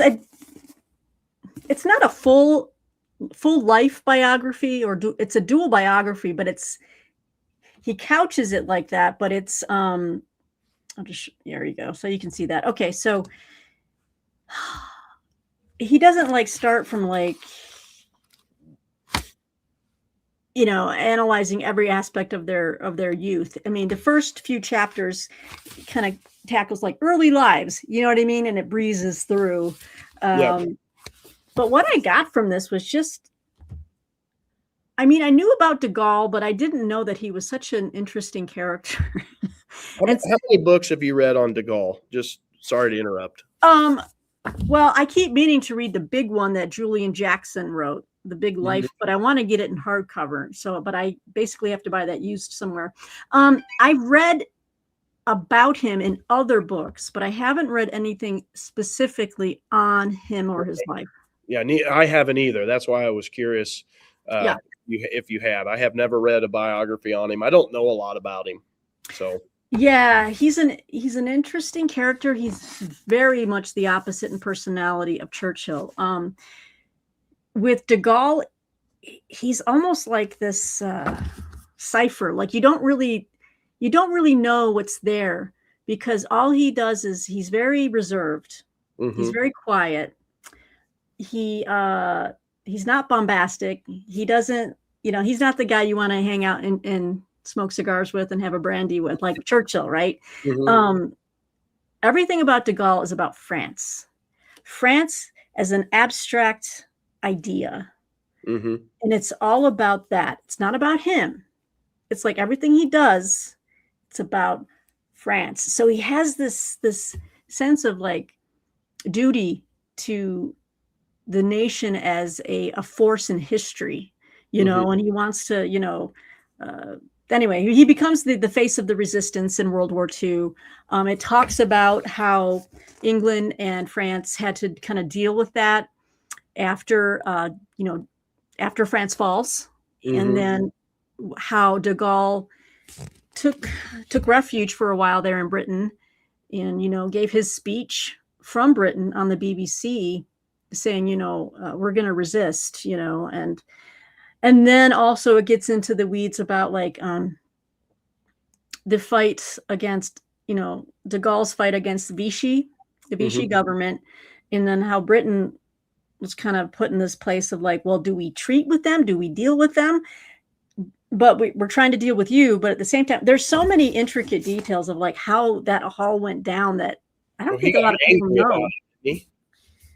not a full life biography, or it's a dual biography, but he couches it like that. But it's there you go, so you can see that. Okay, so he doesn't like start from like analyzing every aspect of their youth. I mean, the first few chapters kind of tackles like early lives, you know what I mean, and it breezes through. Yeah. But what I got from this was just, I mean, I knew about de Gaulle, but I didn't know that he was such an interesting character. How And many books have you read on de Gaulle? Just sorry to interrupt. well, I keep meaning to read the big one that Julian Jackson wrote, The Big Life, but I want to get it in hardcover. But I basically have to buy that used somewhere. I read about him in other books, but I haven't read anything specifically on him or his life. Yeah, I haven't either. That's why I was curious Yeah. if you had. I have never read a biography on him. I don't know a lot about him. So Yeah, he's an interesting character. He's very much the opposite in personality of Churchill. With de Gaulle, he's almost like this cipher. Like you don't really know what's there, because all he does is he's very reserved. He's very quiet. He's not bombastic. He doesn't, he's not the guy you want to hang out and smoke cigars with and have a brandy with, like Churchill, right? Everything about de Gaulle is about France. France as an abstract idea. And it's all about that. It's not about him. It's like everything he does, it's about France. So he has this sense of like duty to the nation as a force in history, and he wants to, anyway, he becomes the face of the resistance in World War II. It talks about how England and France had to kind of deal with that after, after France falls, and then how de Gaulle took refuge for a while there in Britain, and gave his speech from Britain on the BBC, saying, we're going to resist, and then also it gets into the weeds about like the fight against, de Gaulle's fight against the Vichy government, and then how Britain was kind of put in this place of like, well, do we treat with them? Do we deal with them? But we're trying to deal with you. But at the same time, there's so many intricate details of like how that all went down that I don't think a lot of people know.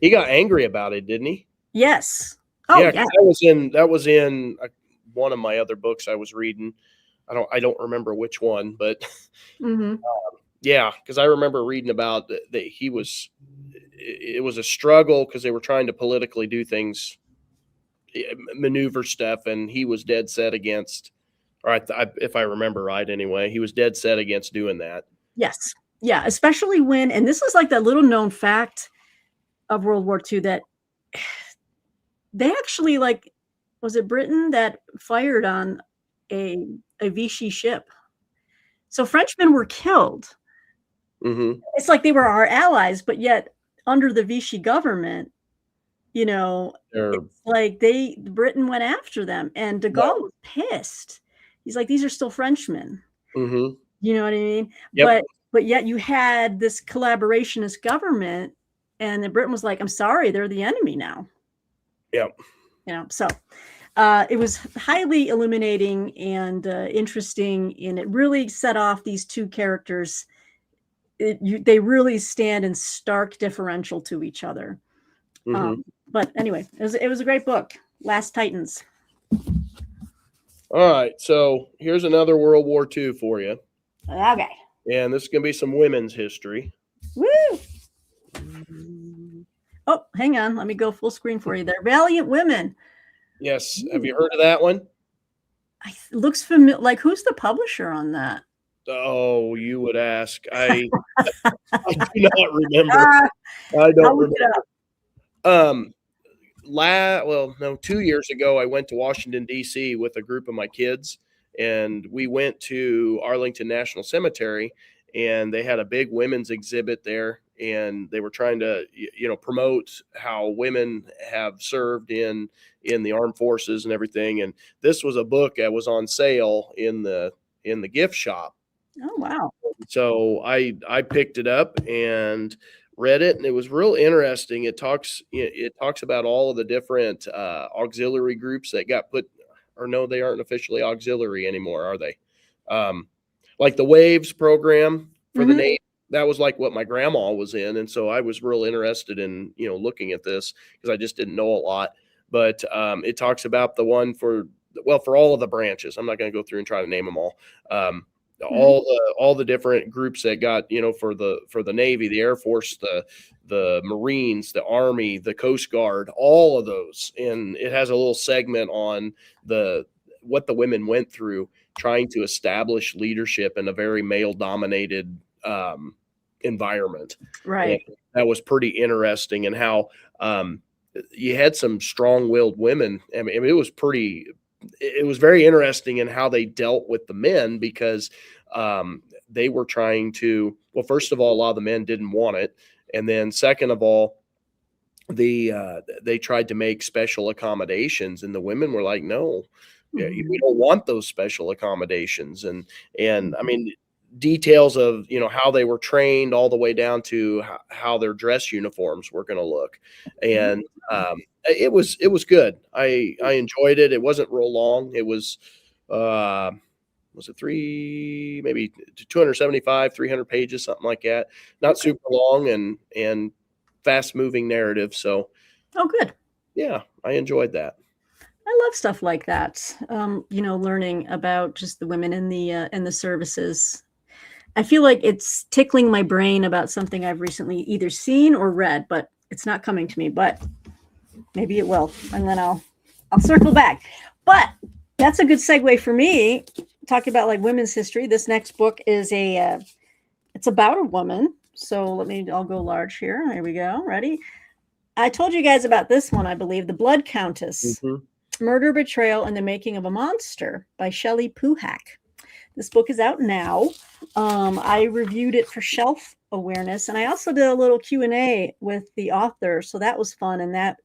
He got angry about it, didn't he? Yes. Oh, yeah. That was in one of my other books I was reading. I don't remember which one, but yeah, because I remember reading about that it was a struggle because they were trying to politically do things, maneuver stuff, and he was dead set against, or if I remember right anyway, he was dead set against doing that. Yes. Yeah, especially when, and this is like that little known fact of World War II, that they actually, like, was it Britain that fired on a Vichy ship? So Frenchmen were killed. It's like they were our allies, but yet under the Vichy government, it's like Britain went after them, and de Gaulle was pissed. He's like, these are still Frenchmen. You know what I mean? Yep. But yet you had this collaborationist government, and then Britain was like, I'm sorry, they're the enemy now. Yep. So it was highly illuminating and interesting, and it really set off these two characters. They really stand in stark differential to each other. But anyway, it was a great book, Last Titans. All right, so here's another World War II for you. Okay. And this is going to be some women's history. Woo! Oh, hang on. Let me go full screen for you there. Valiant Women. Yes. Have you heard of that one? It looks familiar. Like, who's the publisher on that? Oh, you would ask. I do not remember. I don't remember. 2 years ago, I went to Washington, D.C. with a group of my kids, and we went to Arlington National Cemetery, and they had a big women's exhibit there, and they were trying to, promote how women have served in the armed forces and everything. And this was a book that was on sale in the gift shop. Oh, wow. So I picked it up and read it, and it was real interesting. It talks about all of the different auxiliary groups that got put, or no, they aren't officially auxiliary anymore, are they? Like the Waves program for the Navy. That was like what my grandma was in. And so I was real interested in, looking at this because I just didn't know a lot. But it talks about the one for all of the branches. I'm not going to go through and try to name them all. All the different groups that got, for the Navy, the Air Force, the Marines, the Army, the Coast Guard, all of those. And it has a little segment on what the women went through trying to establish leadership in a very male dominated environment. Right. And that was pretty interesting, and how you had some strong-willed women. I mean, it was very interesting in how they dealt with the men, because They were trying to, well, first of all, a lot of the men didn't want it. And then second of all, they tried to make special accommodations, and the women were like, no, we don't want those special accommodations. And I mean, details of, you know, how they were trained all the way down to how their dress uniforms were going to look. And it was good. I enjoyed it. It wasn't real long. It was it maybe 275, 300 pages, something like that. Not super long and fast moving narrative. So, oh, good. Yeah, I enjoyed that. I love stuff like that. You know, learning about just the women in the services. I feel like it's tickling my brain about something I've recently either seen or read, but it's not coming to me, but maybe it will. And then I'll circle back. But that's a good segue for me. Talking about like women's history. This next book is it's about a woman. So I'll go large here. Here we go. Ready? I told you guys about this one, I believe, The Blood Countess, Murder, Betrayal, and the Making of a Monster by Shelley Puhak. This book is out now. I reviewed it for Shelf Awareness, and I also did a little Q&A with the author, so that was fun, and that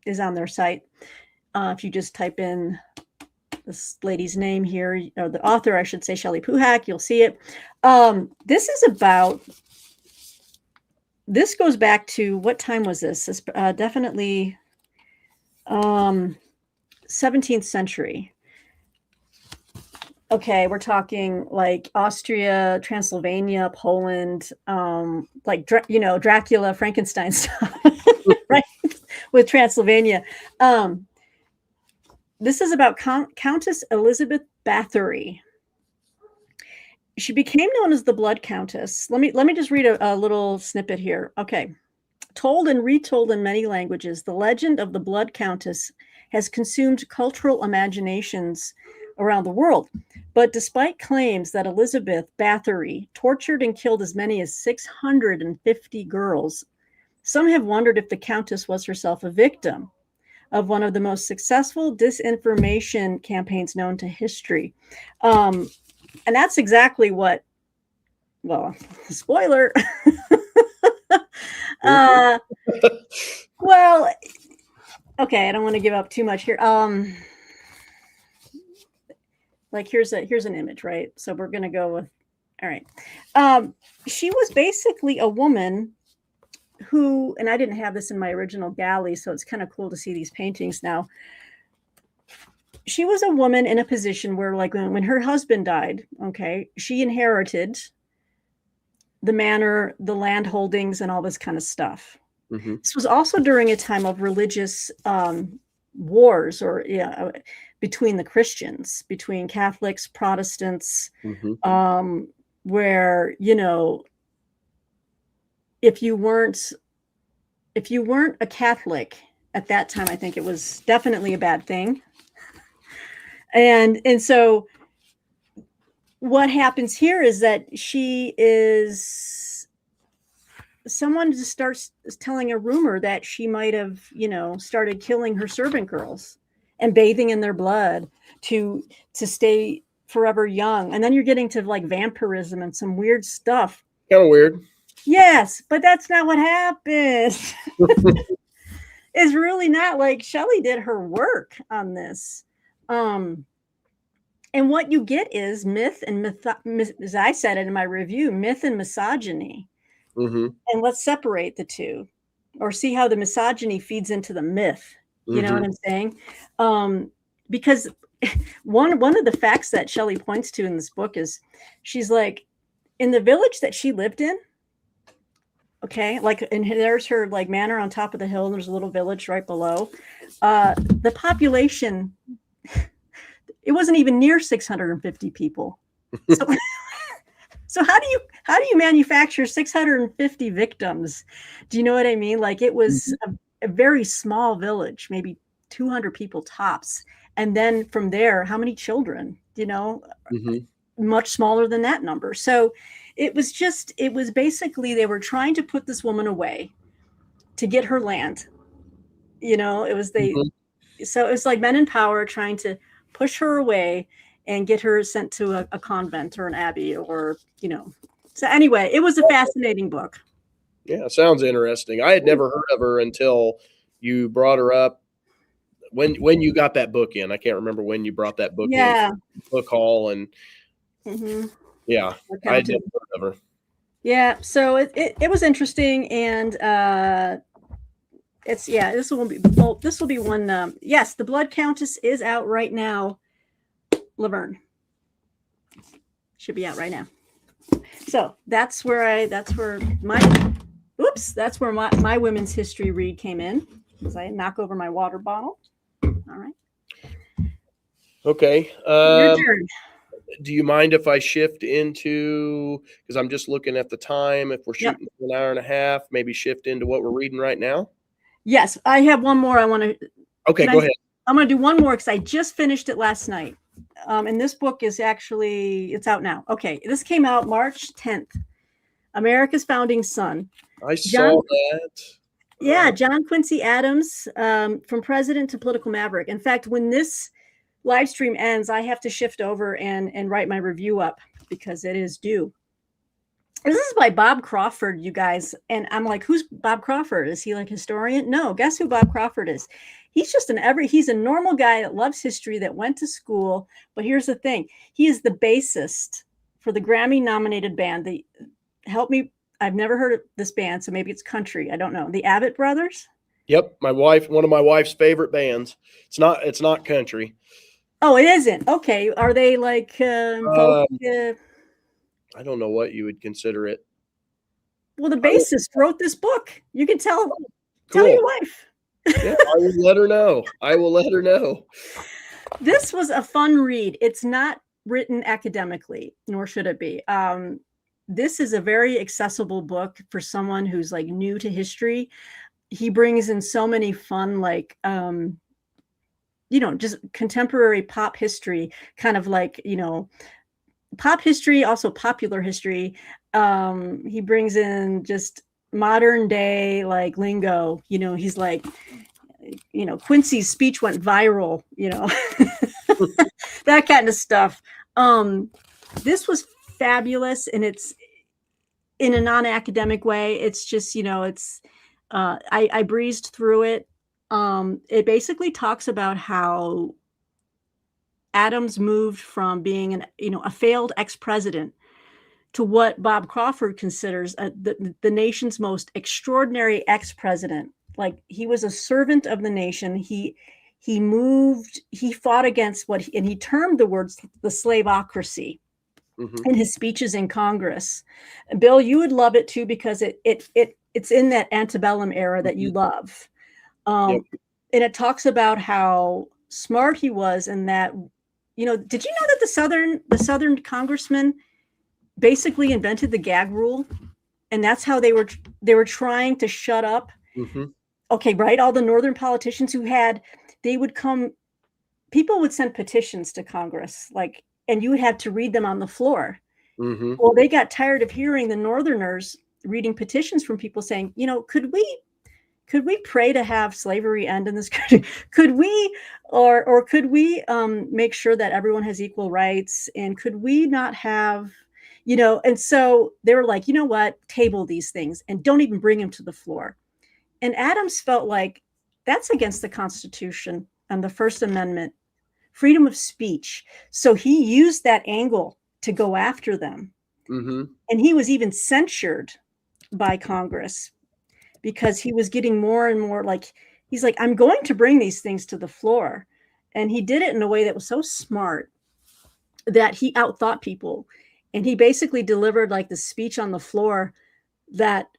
is on their site. If you just type in this lady's name here, or the author, I should say, Shelley Puhak, you'll see it. This goes back to, what time was this? This definitely 17th century. Okay, we're talking like Austria, Transylvania, Poland, like, you know, Dracula, Frankenstein stuff, right? With Transylvania. This is about Countess Elizabeth Bathory. She became known as the Blood Countess. Let me just read a little snippet here. Okay. Told and retold in many languages, the legend of the Blood Countess has consumed cultural imaginations around the world. But despite claims that Elizabeth Bathory tortured and killed as many as 650 girls, some have wondered if the Countess was herself a victim of one of the most successful disinformation campaigns known to history. And that's exactly what, well, spoiler. Well, okay, I don't want to give up too much here. Like here's an image, right? So we're gonna go with, all right. She was basically a woman who, and I didn't have this in my original galley, so it's kind of cool to see these paintings now. She was a woman in a position where, like, when her husband died, okay, she inherited the manor, the land holdings, and all this kind of stuff. This was also during a time of religious wars, or between the Christians, between Catholics, Protestants, where, you know, if you weren't a Catholic at that time, I think it was definitely a bad thing. And so what happens here is that someone just starts telling a rumor that she might have, you know, started killing her servant girls and bathing in their blood to stay forever young. And then you're getting to like vampirism and some weird stuff. Kind of weird. Yes, but that's not what happened. It's really not. Like, Shelley did her work on this. And what you get is myth and as I said it in my review, myth and misogyny. And let's separate the two, or see how the misogyny feeds into the myth. You know what I'm saying? Because one of the facts that Shelley points to in this book is, she's like, in the village that she lived in, okay, like, and there's her like manor on top of the hill, and there's a little village right below. The population, it wasn't even near 650 people. So how do you manufacture 650 victims? Do you know what I mean? Like, it was a very small village, maybe 200 people tops. And then from there, how many children, you know, much smaller than that number. So it was basically, they were trying to put this woman away to get her land. You know, so it was like men in power trying to push her away and get her sent to a convent or an abbey, or, you know. So anyway, it was a fascinating book. Yeah, sounds interesting. I had never heard of her until you brought her up. When you got that book in, I can't remember when you brought that book Yeah. in book haul, and yeah, I had never heard of her. Yeah, so it was interesting, and it's, yeah, this will be one. Yes, The Blood Countess is out right now. Laverne should be out right now. So that's where my women's history read came in, because I knock over my water bottle. All right. Okay. Your turn. Do you mind if I shift into, because I'm just looking at the time, if we're shooting for an hour and a half, maybe shift into what we're reading right now? Yes, I have one more I want to. Okay, go ahead. I'm going to do one more because I just finished it last night. And this book is actually, it's out now. Okay, this came out March 10th. America's Founding Son. I saw that. Yeah, John Quincy Adams, from president to political maverick. In fact, when this live stream ends, I have to shift over and write my review up because it is due. This is by Bob Crawford, you guys. And I'm like, who's Bob Crawford? Is he like historian? No, guess who Bob Crawford is? He's just he's a normal guy that loves history, that went to school. But here's the thing. He is the bassist for the Grammy nominated band. I've never heard of this band, so maybe it's country. I don't know. The Avett Brothers? Yep, one of my wife's favorite bands. It's not country. Oh, it isn't. Okay. Are they like folk? I don't know what you would consider it. Well, the bassist wrote this book. You can tell. Cool. Tell your wife. Yeah, I will let her know. This was a fun read. It's not written academically, nor should it be. This is a very accessible book for someone who's like new to history. He brings in so many fun, like, just contemporary pop history, kind of like, pop history, also popular history. He brings in just modern day, like, lingo. He's like, Quincy's speech went viral, that kind of stuff. This was fabulous, and it's in a non-academic way. It's just, I breezed through it. It basically talks about how Adams moved from being a failed ex-president to what Bob Crawford considers the nation's most extraordinary ex-president. Like, he was a servant of the nation. He fought against and he termed the words the slaveocracy in his speeches in Congress. Bill, you would love it too, because it's in that antebellum era that you love. And it talks about how smart he was, and that, did you know that the Southern congressmen basically invented the gag rule, and that's how they were trying to shut up. Okay, right. All the Northern politicians people would send petitions to Congress, like, and you would have to read them on the floor. Well, they got tired of hearing the Northerners reading petitions from people saying, could we pray to have slavery end in this country? Could we, or could we make sure that everyone has equal rights? And could we not have, and so they were like, you know what, table these things and don't even bring them to the floor. And Adams felt like that's against the Constitution and the First Amendment, freedom of speech. So he used that angle to go after them. And he was even censured by Congress because he was getting more and more like, he's like, I'm going to bring these things to the floor. And he did it in a way that was so smart that he outthought people. And he basically delivered like the speech on the floor that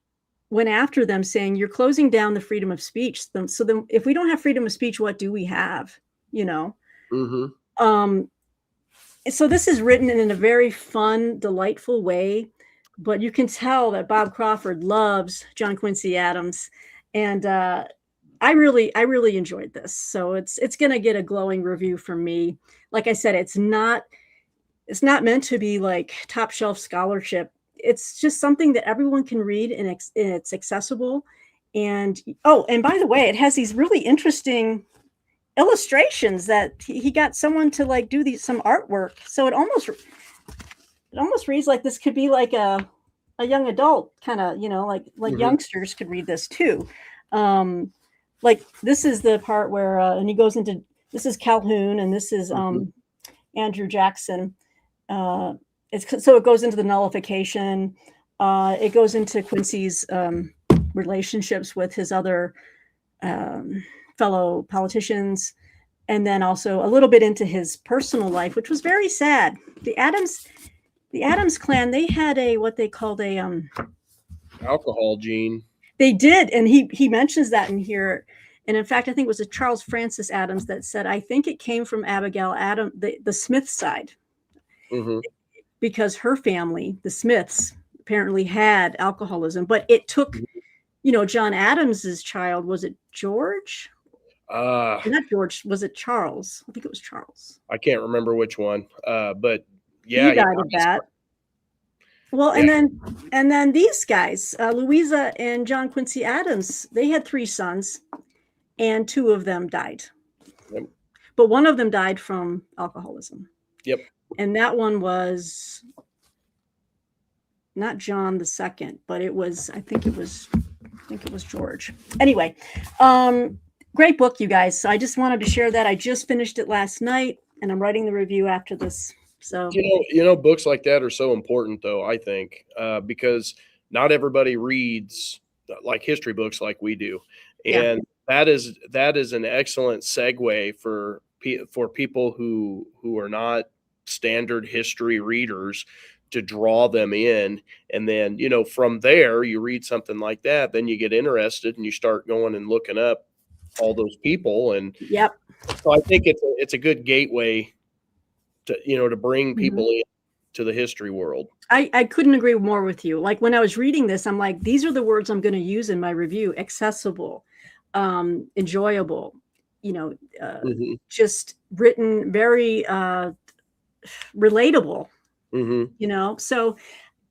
went after them, saying, you're closing down the freedom of speech. So then if we don't have freedom of speech, what do we have? So this is written in a very fun, delightful way, but you can tell that Bob Crawford loves John Quincy Adams. And I really enjoyed this. So it's going to get a glowing review from me. Like I said, it's not meant to be like top shelf scholarship. It's just something that everyone can read, and it's accessible. And by the way, it has these really interesting illustrations that he got someone to like do some artwork. So it almost reads like this could be like a young adult kind of, like youngsters could read this too. Like this is the part where, and he goes into, this is Calhoun and this is Andrew Jackson. So it goes into the nullification. It goes into Quincy's relationships with his other fellow politicians, and then also a little bit into his personal life, which was very sad. The Adams clan, they had what they called a alcohol gene. They did, and he mentions that in here. And in fact, I think it was a Charles Francis Adams that said, I think it came from Abigail Adams, the Smith side, because her family, the Smiths, apparently had alcoholism. But it took, John Adams's child, was it George? Not George, was it Charles? I think it was Charles. I can't remember which one, but yeah, he died of that. Well, yeah. and then these guys, Louisa and John Quincy Adams, they had 3 sons, and 2 of them died. Yep. But one of them died from alcoholism. Yep. And that one was not John II, but it was, I think it was George. Anyway, great book, you guys. So I just wanted to share that. I just finished it last night, and I'm writing the review after this. So books like that are so important, though, I think, because not everybody reads like history books like we do, and that is an excellent segue for people who are not standard history readers, to draw them in. And then, from there, you read something like that, then you get interested and you start going and looking up all those people. And so I think it's a good gateway to bring people in to the history world. I couldn't agree more with you. Like when I was reading this, I'm like, these are the words I'm going to use in my review: accessible, enjoyable, just written very relatable. So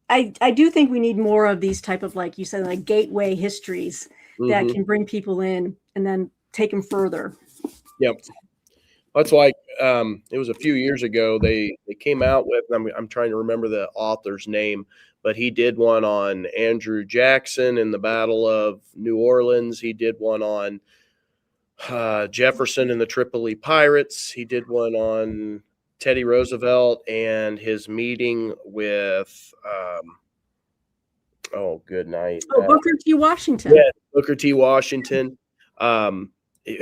I do think we need more of these type of, like you said, like gateway histories that can bring people in and then take them further. Yep. That's like, it was a few years ago, they came out with, I'm trying to remember the author's name, but he did one on Andrew Jackson in the Battle of New Orleans. He did one on Jefferson and the Tripoli Pirates. He did one on Teddy Roosevelt and his meeting with, good night. Booker T. Washington. Yeah, Booker T. Washington.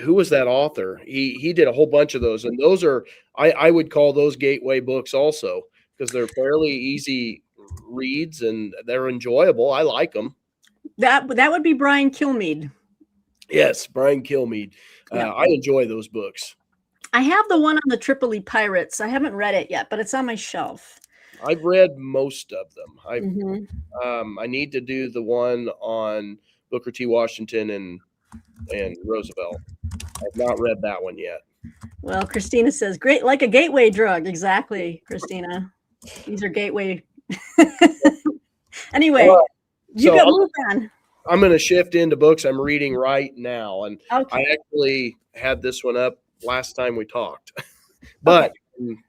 Who was that author? He did a whole bunch of those, and those are, I would call those gateway books also, because they're fairly easy reads and they're enjoyable. I like them. That would be Brian Kilmeade. Yes, Brian Kilmeade. I enjoy those books. I have the one on the Tripoli Pirates. I haven't read it yet, but it's on my shelf. I've read most of them. I need to do the one on Booker T. Washington and Roosevelt. I've not read that one yet. Well, Christina says, great, like a gateway drug. Exactly, Christina. These are gateway. Anyway, you got moved on. I'm going to shift into books I'm reading right now. And I actually had this one up last time we talked, but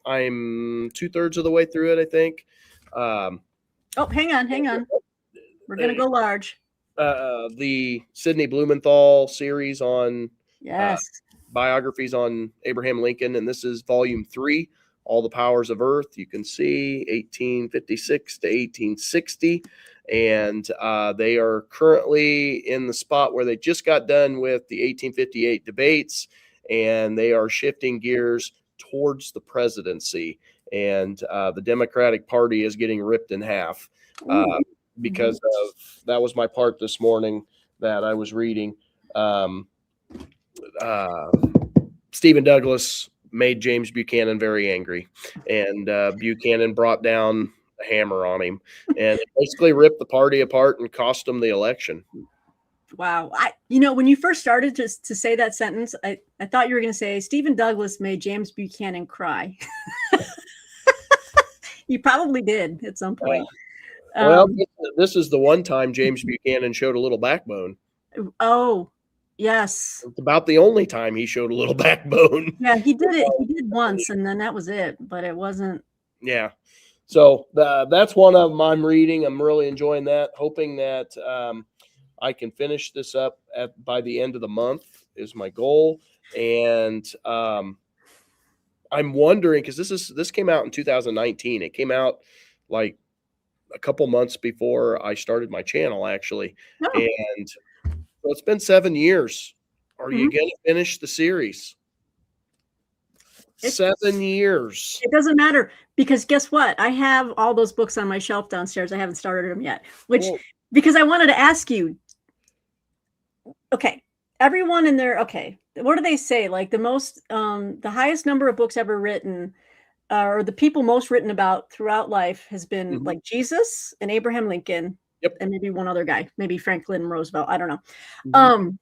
I'm 2/3 of the way through it, I think. Hang on. We're going to go large. The Sidney Blumenthal series on biographies on Abraham Lincoln, and this is volume 3, All the Powers of Earth. You can see 1856 to 1860, and they are currently in the spot where they just got done with the 1858 debates, and they are shifting gears towards the presidency, and the Democratic Party is getting ripped in half. Because of that was my part this morning that I was reading. Stephen Douglas made James Buchanan very angry, and Buchanan brought down a hammer on him and basically ripped the party apart and cost him the election. Wow. When you first started to say that sentence, I thought you were going to say Stephen Douglas made James Buchanan cry. You probably did at some point. Well, this is the one time James Buchanan showed a little backbone. Oh, Yes. It's about the only time he showed a little backbone. Yeah, he did it. He did once, and then that was it. But it wasn't. Yeah. So that's one of them I'm reading. I'm really enjoying that. Hoping that I can finish this up by the end of the month is my goal. And I'm wondering, because this came out in 2019. It came out like a couple months before I started my channel, actually. No. And so it's been 7 years. Are you Mhm. going to finish the series? It's- 7 years. It doesn't matter, because guess what? I have all those books on my shelf downstairs. I haven't started them yet, Well, because I wanted to ask you. Okay, everyone in there. Okay, what do they say? Like the highest number of books ever written, or the people most written about throughout life has been mhm. like Jesus and Abraham Lincoln, Yep. and maybe one other guy, maybe Franklin Roosevelt. I don't know. Mhm.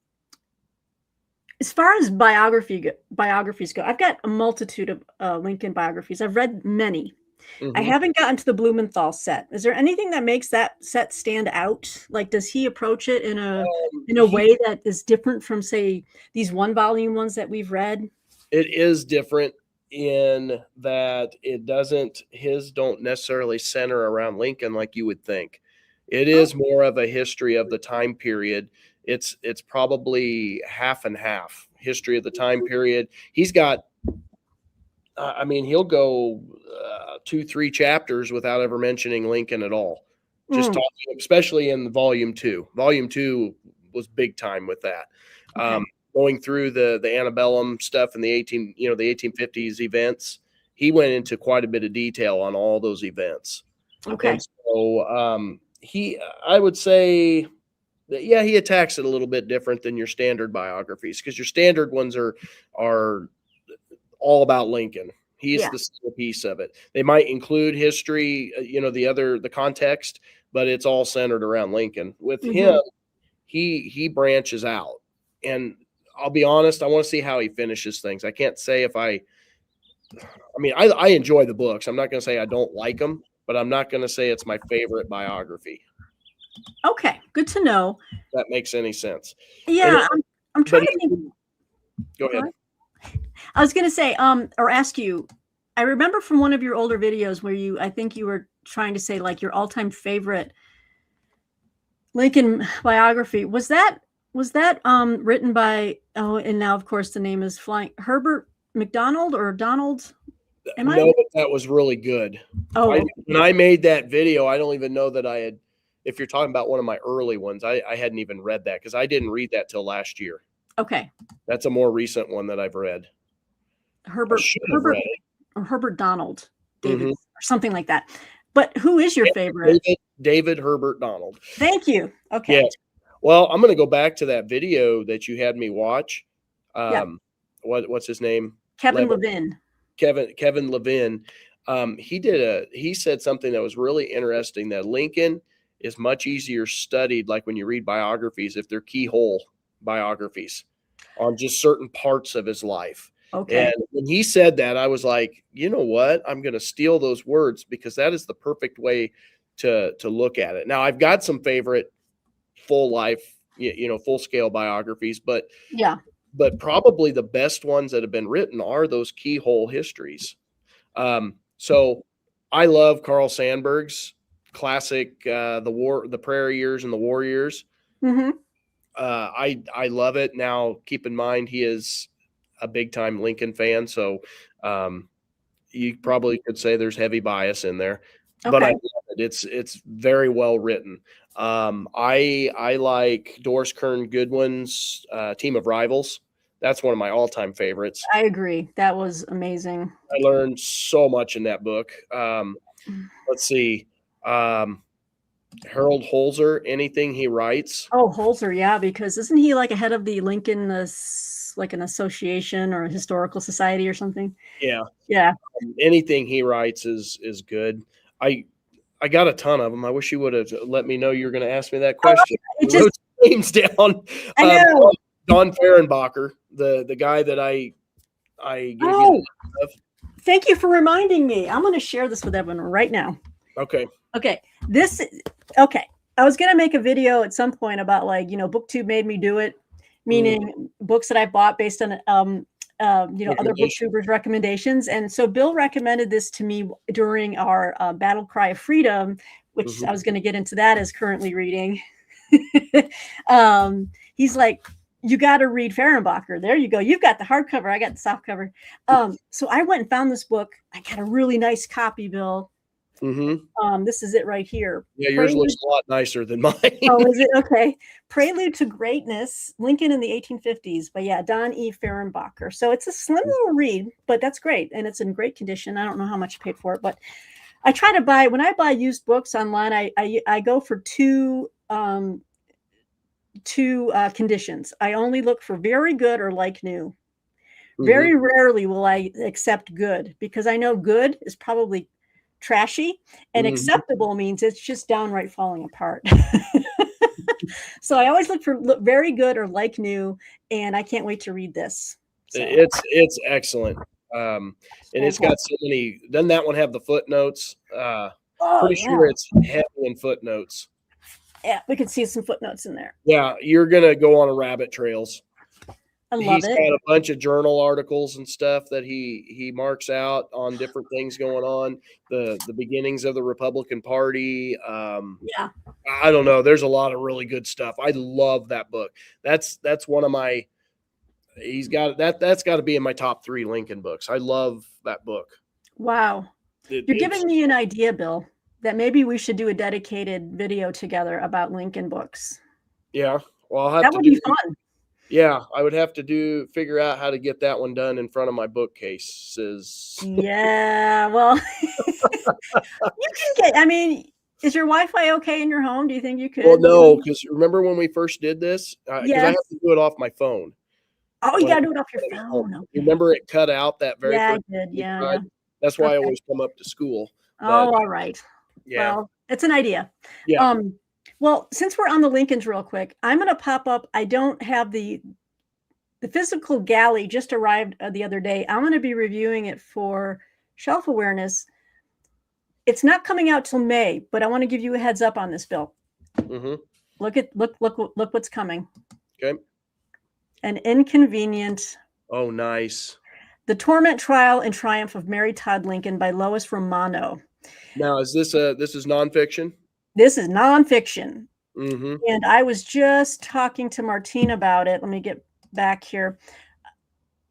As far as biographies go, I've got a multitude of Lincoln biographies. I've read many. I Mhm. haven't gotten to the Blumenthal set. Is there anything that makes that set stand out? Like, does he approach it in a He way that is different from, say, these one volume ones that we've read? It is different in that his don't necessarily center around Lincoln like you would think. It Oh, is more of a history of the time period. It's probably half and half history of the time period. He's got, I mean, he'll go 2, 3 chapters without ever mentioning Lincoln at all. Just mm, talking, especially in volume two. Volume two was big time with that. okay. Going through the antebellum stuff and the 1850s events, he went into quite a bit of detail on all those events. Okay. And so I would say that, yeah, he attacks it a little bit different than your standard biographies, because your standard ones are all about Lincoln. He's Yeah. the piece of it. They might include history, the context, but it's all centered around Lincoln. With Hmm. him, he branches out, and I'll be honest, I want to see how he finishes things. I can't say if I mean, I enjoy the books. I'm not going to say I don't like them, but I'm not going to say it's my favorite biography. Okay. Good to know. If that makes any sense. And Yeah. I'm but trying to think. go ahead. I was going to say, or ask you, I remember from one of your older videos where I think you were trying to say like your all-time favorite Lincoln biography. Was that written by, oh, and now of course the name is flying, Herbert McDonald or Donald? Am I? No, that was really good. Oh, When I made that video, I don't even know that I had. If you're talking about one of my early ones, I hadn't even read that, because I didn't read that till last year. okay. That's a more recent one that I've read. I Herbert should have Herbert read it. or Herbert Donald David Mhm. or something like that. But who is your favorite? David Herbert Donald. Thank you. Okay. Yeah. Well, I'm going to go back to that video that you had me watch. Yeah. What's his name? Kevin Levin. Kevin Levin. He said something that was really interesting, that Lincoln is much easier studied, like when you read biographies, if they're keyhole biographies on just certain parts of his life. Okay. And when he said that, I was like, you know what? I'm going to steal those words, because that is the perfect way to look at it. Now, I've got some favorite full life, full scale biographies, but Yeah. probably the best ones that have been written are those keyhole histories. So I love Carl Sandburg's classic, the Prairie Years and the War Years. Mm-hmm. I love it. Now, keep in mind, he is a big time Lincoln fan, so you probably could say there's heavy bias in there, but I Okay. love it. It's very well written. I like Doris Kern Goodwin's Team of Rivals. That's one of my all time favorites. I agree. That was amazing. I learned so much in that book. Let's see. Harold Holzer, anything he writes. Oh, Holzer, yeah, because isn't he like a head of the Lincoln, like an association or a historical society or something? Yeah. Yeah. Anything he writes is good. I got a ton of them. I wish you would have let me know you were going to ask me that question. It I wrote just, names down. I know. Don Fehrenbacher, the guy that I gave you Oh, the stuff. thank you for reminding me. I'm going to share this with everyone right now. Okay. Okay. Okay. I was going to make a video at some point about, like, BookTube made me do it. meaning books that I bought based on other Recommendation. booktubers' recommendations. And so Bill recommended this to me during our Battle Cry of Freedom, which I was going to get into that as currently reading. He's like, you got to read Fehrenbacher. There you go. You've got the hardcover. I got the softcover. So I went and found this book. I got a really nice copy, Bill. This is it right here. Yeah, yours looks a lot nicer than mine. Oh, is it? Okay. Prelude to Greatness, Lincoln in the 1850s. But yeah, Don E. Fehrenbacher. So it's a slim little read, but that's great. And it's in great condition. I don't know how much I paid for it, but I try to buy, when I buy used books online, I go for two conditions. I only look for very good or like new. Very rarely will I accept good, because I know good is probably trashy, and acceptable means it's just downright falling apart. So I always look for very good or like new, and I can't wait to read this. So. It's excellent. And it's got so many. Doesn't that one have the footnotes? Pretty sure it's heavy in footnotes. Yeah, we could see some footnotes in there. Yeah, you're gonna go on a rabbit trails. I love He's got a bunch of journal articles and stuff that he marks out on different things going on. The beginnings of the Republican Party. Yeah. I don't know. There's a lot of really good stuff. I love that book. That's one of my. He's got that. That's got to be in my top 3 Lincoln books. I love that book. Wow. You're giving me an idea, Bill, that maybe we should do a dedicated video together about Lincoln books. Yeah. Well, I'll have that would be fun. Yeah, I would have to figure out how to get that one done in front of my bookcases. Yeah, well, you can get, I mean, is your Wi-Fi okay in your home? Do you think you could? Well, no, because remember when we first did this? Because I have to do it off my phone. Oh, you got to do it off your phone. Okay. Remember it cut out that very first I did. Yeah. That's why I always come up to school. Oh, all right. Yeah. Well, it's an idea. Yeah. Well, since we're on the Lincolns real quick, I'm going to pop up. I don't have the physical galley, just arrived the other day. I'm going to be reviewing it for Shelf Awareness. It's not coming out till May, but I want to give you a heads up on this, Bill. Look what's coming. Okay. An Inconvenient. Oh, nice. The Torment, Trial, and Triumph of Mary Todd Lincoln by Lois Romano. Now, is this is nonfiction? This is nonfiction. And I was just talking to Martine about it. Let me get back here.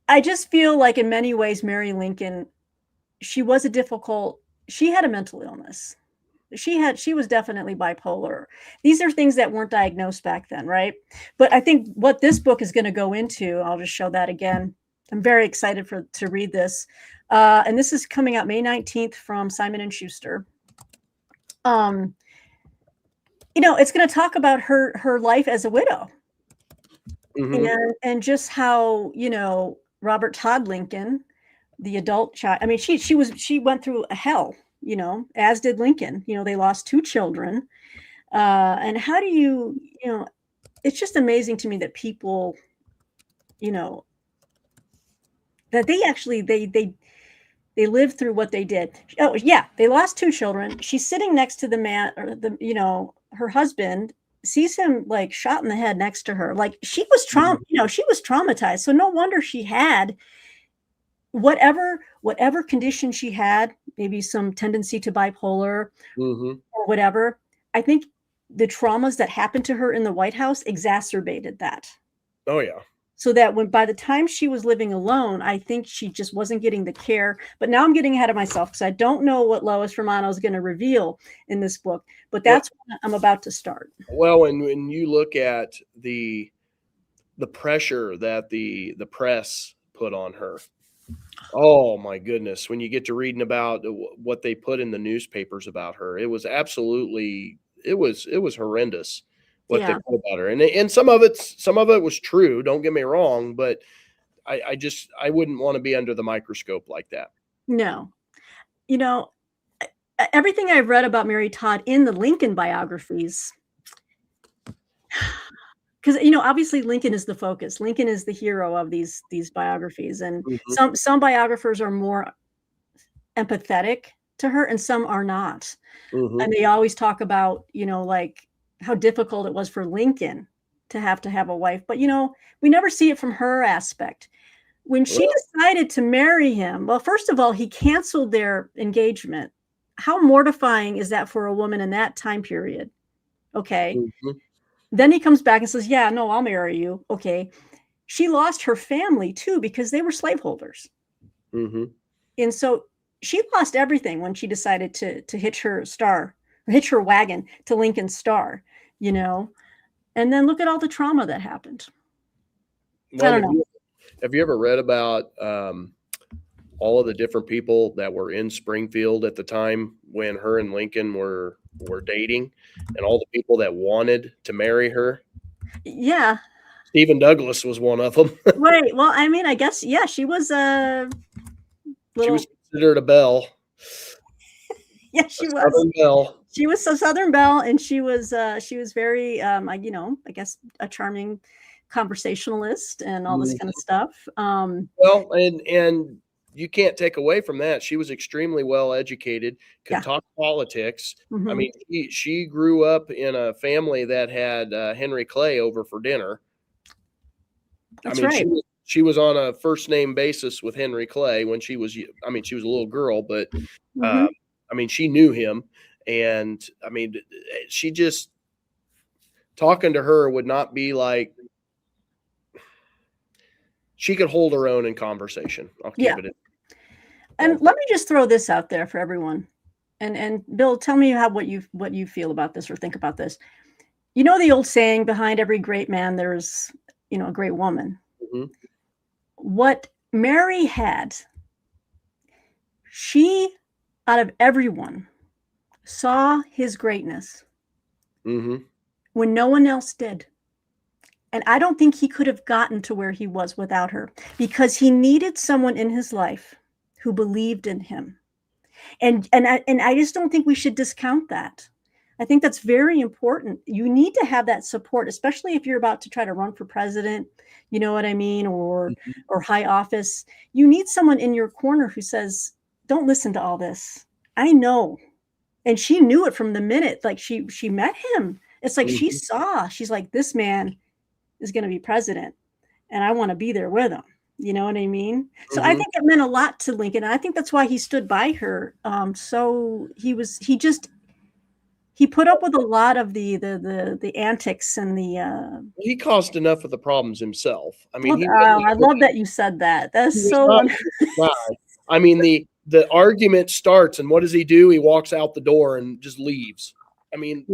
I just feel like in many ways, Mary Lincoln, she had a mental illness. She was definitely bipolar. These are things that weren't diagnosed back then, right? But I think what this book is going to go into, I'll just show that again. I'm very excited to read this. And this is coming out May 19th from Simon & Schuster. It's going to talk about her life as a widow. And just how, Robert Todd Lincoln, the adult child, I mean, she went through a hell, as did Lincoln. They lost 2 children. And how do you it's just amazing to me that people, that they actually, they lived through what they did. Oh yeah. They lost 2 children. She's sitting next to the man, or her husband, sees him like shot in the head next to her. Like she was she was traumatized. So no wonder she had whatever condition she had, maybe some tendency to bipolar or whatever. I think the traumas that happened to her in the White House exacerbated that. Oh yeah. So that by the time she was living alone, I think she just wasn't getting the care. But now I'm getting ahead of myself because I don't know what Lois Romano is going to reveal in this book. But that's what I'm about to start. Well, when you look at the pressure that the press put on her, oh my goodness! When you get to reading about what they put in the newspapers about her, it was absolutely it was horrendous. What they put about her, and some of it was true. Don't get me wrong, but I wouldn't want to be under the microscope like that. No, everything I've read about Mary Todd in the Lincoln biographies, because obviously Lincoln is the focus. Lincoln is the hero of these biographies, and some biographers are more empathetic to her, and some are not. And they always talk about like how difficult it was for Lincoln to have a wife. But, we never see it from her aspect. When she decided to marry him, well, first of all, he canceled their engagement. How mortifying is that for a woman in that time period? Okay. Mm-hmm. Then he comes back and says, yeah, no, I'll marry you. Okay. She lost her family too because they were slaveholders. Mm-hmm. And so she lost everything when she decided to hitch her wagon to Lincoln's star, and then look at all the trauma that happened. Well, I don't know. Have you ever read about all of the different people that were in Springfield at the time when her and Lincoln were dating, and all the people that wanted to marry her? Yeah. Stephen Douglas was one of them. Right. Well, I mean, I guess, yeah, she was a little. She was considered a belle. Yeah, she was. Southern belle. She was a Southern belle, and she was very, I guess a charming conversationalist and all this kind of stuff. Well, and you can't take away from that. She was extremely well educated, could talk politics. Mm-hmm. I mean, she grew up in a family that had Henry Clay over for dinner. That's right. She was on a first name basis with Henry Clay when she was a little girl, but she knew him. And I mean, she just, talking to her would not be like, she could hold her own in conversation. I'll keep it. And let me just throw this out there for everyone. And Bill, tell me what you feel about this or think about this. You know the old saying, behind every great man, there's, a great woman. Mm-hmm. What Mary had, she, out of everyone, saw his greatness when no one else did. And I don't think he could have gotten to where he was without her, because he needed someone in his life who believed in him. And I just don't think we should discount that. I think that's very important. You need to have that support, especially if you're about to try to run for president, you know what I mean, or high office. You need someone in your corner who says, don't listen to all this. I know. And she knew it from the minute, like she met him. It's like she's like, this man is going to be president, and I want to be there with him. You know what I mean? So I think it meant a lot to Lincoln. And I think that's why he stood by her. So he put up with a lot of the antics and the. He caused enough of the problems himself. I mean, I love that you said that. That's so. I mean, the argument starts, and what does he do? He walks out the door and just leaves. I mean,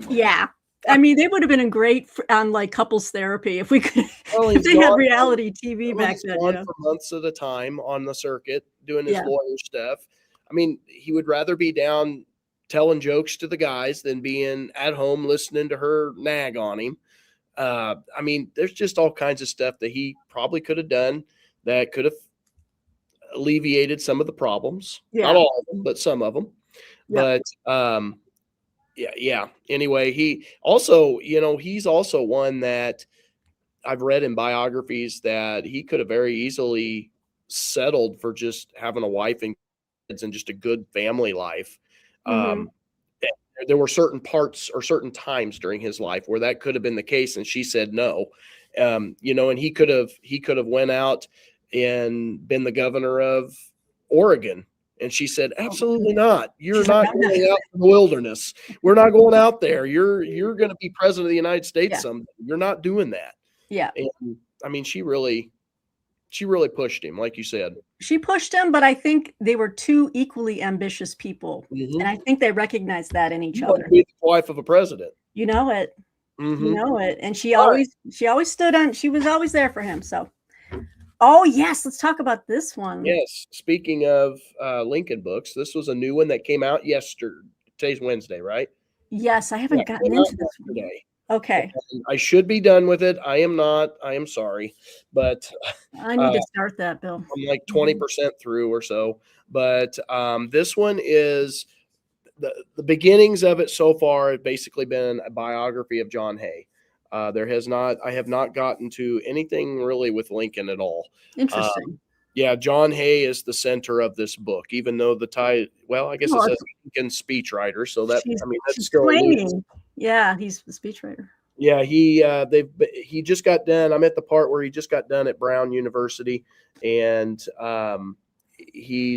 yeah. I mean, they would have been great on like couples therapy if we could. If they had reality TV back then. For months at a time on the circuit doing his lawyer stuff. I mean, he would rather be down telling jokes to the guys than being at home listening to her nag on him. I mean, there's just all kinds of stuff that he probably could have done that could have alleviated some of the problems. Not all of them, but some of them. But anyway, he also, he's also one that I've read in biographies that he could have very easily settled for just having a wife and kids and just a good family life. There were certain parts or certain times during his life where that could have been the case, and she said no. And he could have went out and been the governor of Oregon. And she said, absolutely not. You're not going out in the wilderness. We're not going out there. You're going to be president of the United States someday. You're not doing that. Yeah. And I mean, she really pushed him, like you said. She pushed him, but I think they were two equally ambitious people. And I think they recognized that in each other. Be the wife of a president. You know it. You know it. And she always stood on, she was always there for him. So. Oh, yes. Let's talk about this one. Yes. Speaking of Lincoln books, this was a new one that came out yesterday. Today's Wednesday, right? Yes. I haven't gotten into this one today. Okay. And I should be done with it. I am not. I am sorry. But I need to start that, Bill. I'm like 20% through or so. But this one is the beginnings of it so far have basically been a biography of John Hay. I have not gotten to anything really with Lincoln at all. Interesting. John Hay is the center of this book, even though the title, I guess it says Lincoln speechwriter. So that's still claiming. Yeah, he's the speechwriter. Yeah, he just got done. I'm at the part where he just got done at Brown University, and he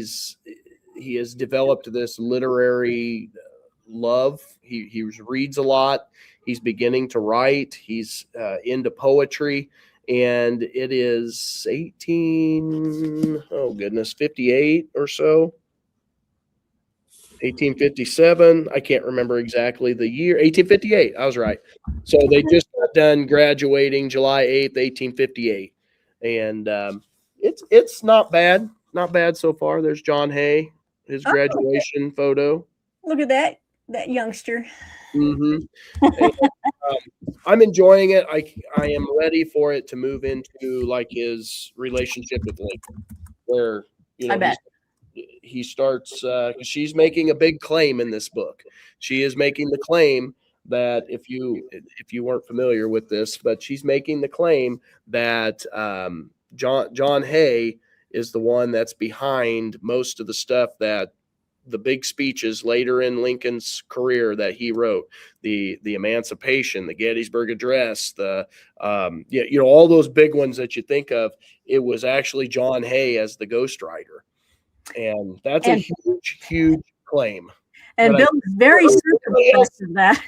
has developed this literary love. He reads a lot. He's beginning to write. He's into poetry, and it is 58 or so. 1857. I can't remember exactly the year. 1858. I was right. So they just got done graduating July 8th, 1858, and it's not bad. Not bad so far. There's John Hay, his graduation photo. Look at that youngster. Mm-hmm. And, I'm enjoying it. I am ready for it to move into like his relationship with Lincoln, where I bet. he starts because she's making a big claim in this book. She is making the claim that if you weren't familiar with this, but she's making the claim that John Hay is the one that's behind most of the stuff that the big speeches later in Lincoln's career that he wrote, the Emancipation, the Gettysburg Address, the all those big ones that you think of. It was actually John Hay as the ghostwriter. And that's a huge claim. And Bill is very circumspect of that.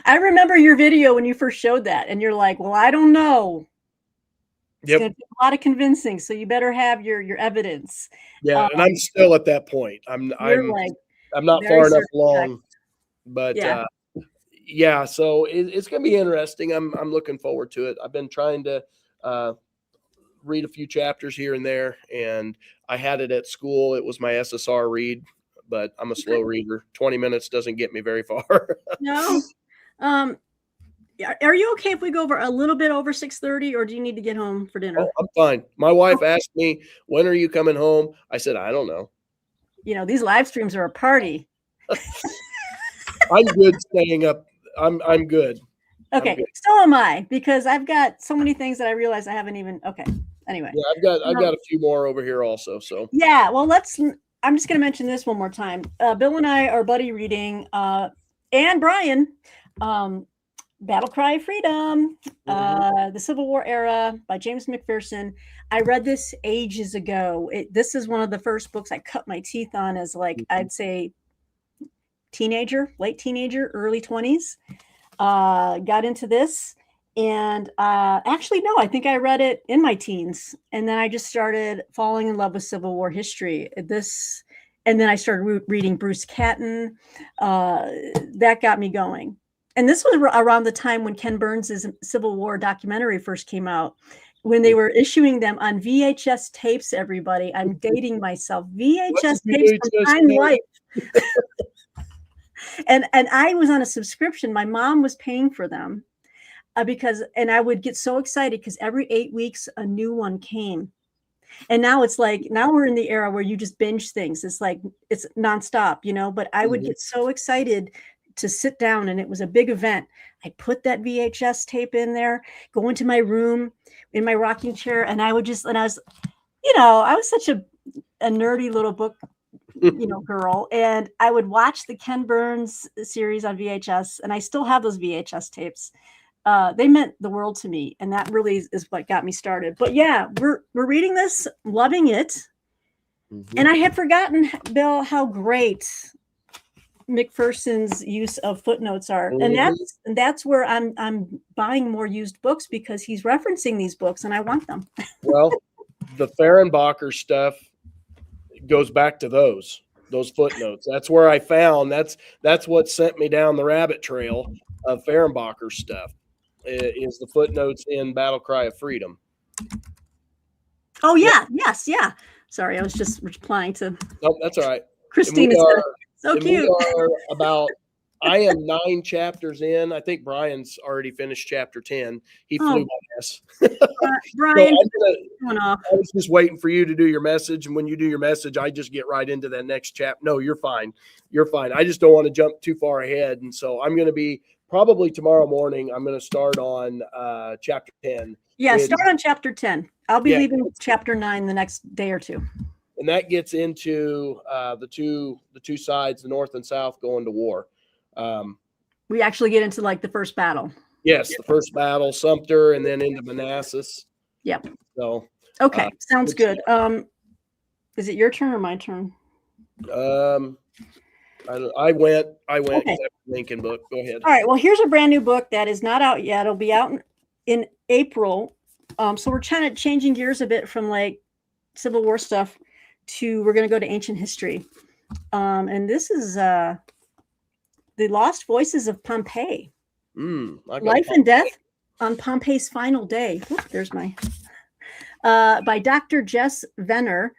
I remember your video when you first showed that, and you're like, well, I don't know. It's going to take a lot of convincing, so you better have your evidence. Yeah, and I'm still at that point. I'm not far enough along, but yeah. So it's going to be interesting. I'm looking forward to it. I've been trying to read a few chapters here and there, and I had it at school. It was my SSR read, but I'm a slow reader. 20 minutes doesn't get me very far. No. Are you okay if we go over a little bit over 6:30, or do you need to get home for dinner? Oh, I'm fine. My wife asked me, when are you coming home? I said, I don't know. These live streams are a party. I'm good staying up. I'm good. Okay, so am I, because I've got so many things that I realize I haven't even. Okay, anyway. Yeah, I've got a few more over here also. So yeah, well, I'm just going to mention this one more time. Bill and I are buddy reading, and Brian, Battle Cry of Freedom, the Civil War Era by James McPherson. I read this ages ago. This is one of the first books I cut my teeth on as I'd say late teenager, early 20s. Got into this, and actually, no, I think I read it in my teens, and then I just started falling in love with Civil War history. And then I started reading Bruce Catton. That got me going. And this was around the time when Ken Burns' Civil War documentary first came out, when they were issuing them on VHS tapes. Everybody, I'm dating myself. VHS tapes from Time Life. And I was on a subscription. My mom was paying for them and I would get so excited because every 8 weeks a new one came. And now now we're in the era where you just binge things. It's it's nonstop, but I would get so excited to sit down, and it was a big event. I put that VHS tape in there, go into my room in my rocking chair, and I was such a nerdy little book girl, and I would watch the Ken Burns series on VHS, and I still have those VHS tapes. They meant the world to me, and that really is what got me started. But yeah, we're reading this, loving it, and I had forgotten, Bill, how great McPherson's use of footnotes are, and that's where I'm buying more used books, because he's referencing these books, and I want them. Well, the Fehrenbacher stuff goes back to those footnotes. That's where I found that's what sent me down the rabbit trail of Fehrenbacher stuff, is the footnotes in Battle Cry of Freedom. Oh yeah, yes, yeah. Sorry, I was just replying to. Nope, that's all right. Christina said, so cute. I am 9 chapters in. I think Brian's already finished chapter 10. He flew by us. Brian, I was just waiting for you to do your message, and when you do your message, I just get right into that next chapter. No, you're fine. You're fine. I just don't want to jump too far ahead, and so I'm going to be probably tomorrow morning. I'm going to start on chapter 10. Yeah, start on chapter 10. I'll be leaving chapter 9 the next day or two. And that gets into the two sides, the North and South, going to war. We actually get into like the first battle. Yes, the first battle, Sumter, and then into Manassas. Yep. So okay, sounds good. Is it your turn or my turn? I went. Okay. Lincoln book. Go ahead. All right. Well, here's a brand new book that is not out yet. It'll be out in April. So we're kind of changing gears a bit from like Civil War stuff to we're going to go to ancient history. And this is The Lost Voices of Pompeii. Life and Death on Pompey's Final Day. Oop, there's my by Dr. Jess Venner.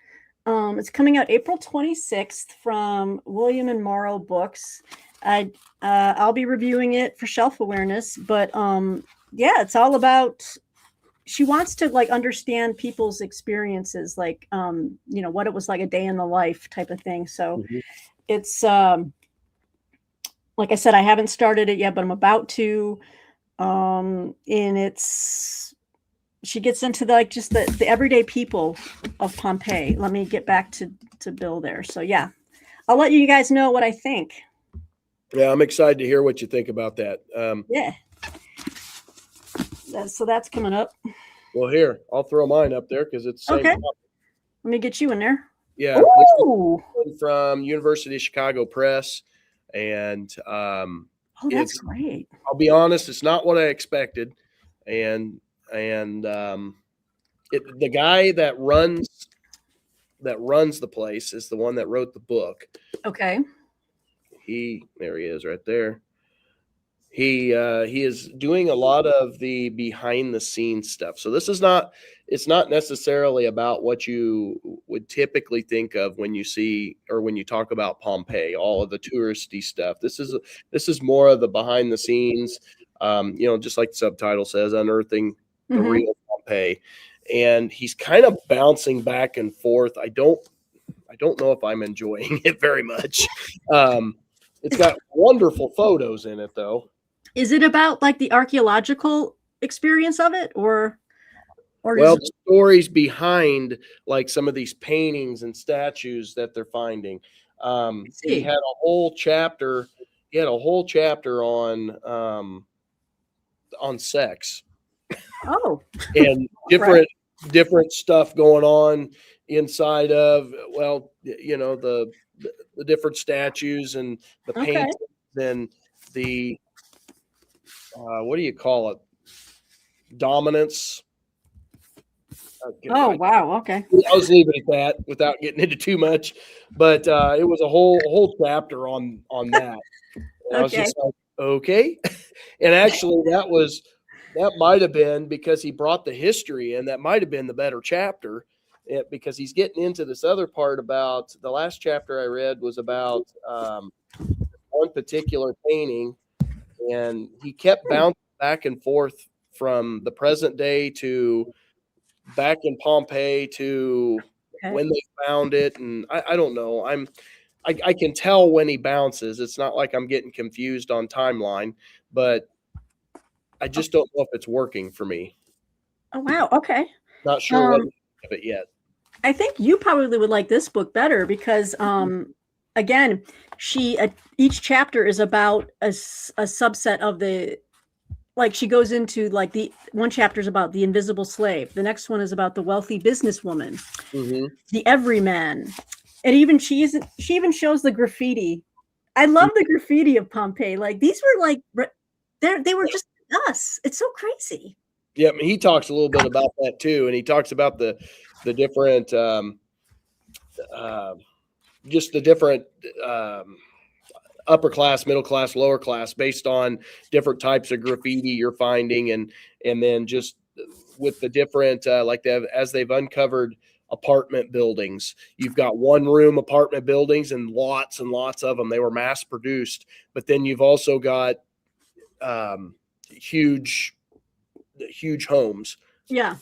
It's coming out April 26th from William and Morrow Books. I'll be reviewing it for shelf awareness, but yeah, it's all about. She wants to like understand people's experiences, like you know, what it was like a day in the life type of thing. So it's like I said, I haven't started it yet, but I'm about to. And she gets into the, like just the everyday people of Pompeii. Let me get back to Bill there. So yeah, I'll let you guys know what I think. Yeah, I'm excited to hear what you think about that. Yeah. So that's coming up. Well, here, I'll throw mine up there because it's okay. Let me get you in there. Yeah. Ooh. From University of Chicago Press. And oh, that's great. I'll be honest, it's not what I expected. And the guy that runs the place is the one that wrote the book. Okay. There he is right there. He is doing a lot of the behind the scenes stuff. So it's not necessarily about what you would typically think of when you see or when you talk about Pompeii, all of the touristy stuff. This is more of the behind the scenes, you know, just like the subtitle says, unearthing the real Pompeii. And he's kind of bouncing back and forth. I don't know if I'm enjoying it very much. It's got wonderful photos in it though. Is it about like the archaeological experience of it or well, the stories behind like some of these paintings and statues that they're finding. He had a whole chapter. He had a whole chapter on sex. Oh, and different stuff going on inside of, well, you know, the different statues and the paintings and the what do you call it? Dominance. Oh, wow. Okay. I was leaving it at that without getting into too much, but it was a whole chapter on that. I was just like, okay. And actually that might have been because he brought the history in. That might have been the better chapter because he's getting into this other part about the last chapter I read was about one particular painting, and he kept bouncing back and forth from the present day to back in Pompeii to when they found it. And I don't know. I can tell when he bounces. It's not like I'm getting confused on timeline, but I just don't know if it's working for me. Oh, wow. Okay. Not sure what of it yet. I think you probably would like this book better because, again, each chapter is about a subset of the, like she goes into like the one chapter is about the invisible slave. The next one is about the wealthy businesswoman, the everyman. And she even shows the graffiti. I love the graffiti of Pompeii. Like these were like, they were just us. It's so crazy. Yeah, I mean, he talks a little bit about that too, and he talks about the different, just the different upper class, middle class, lower class, based on different types of graffiti you're finding, and then just with the different as they've uncovered apartment buildings. You've got one room apartment buildings and lots of them. They were mass produced, but then you've also got huge homes. Yeah.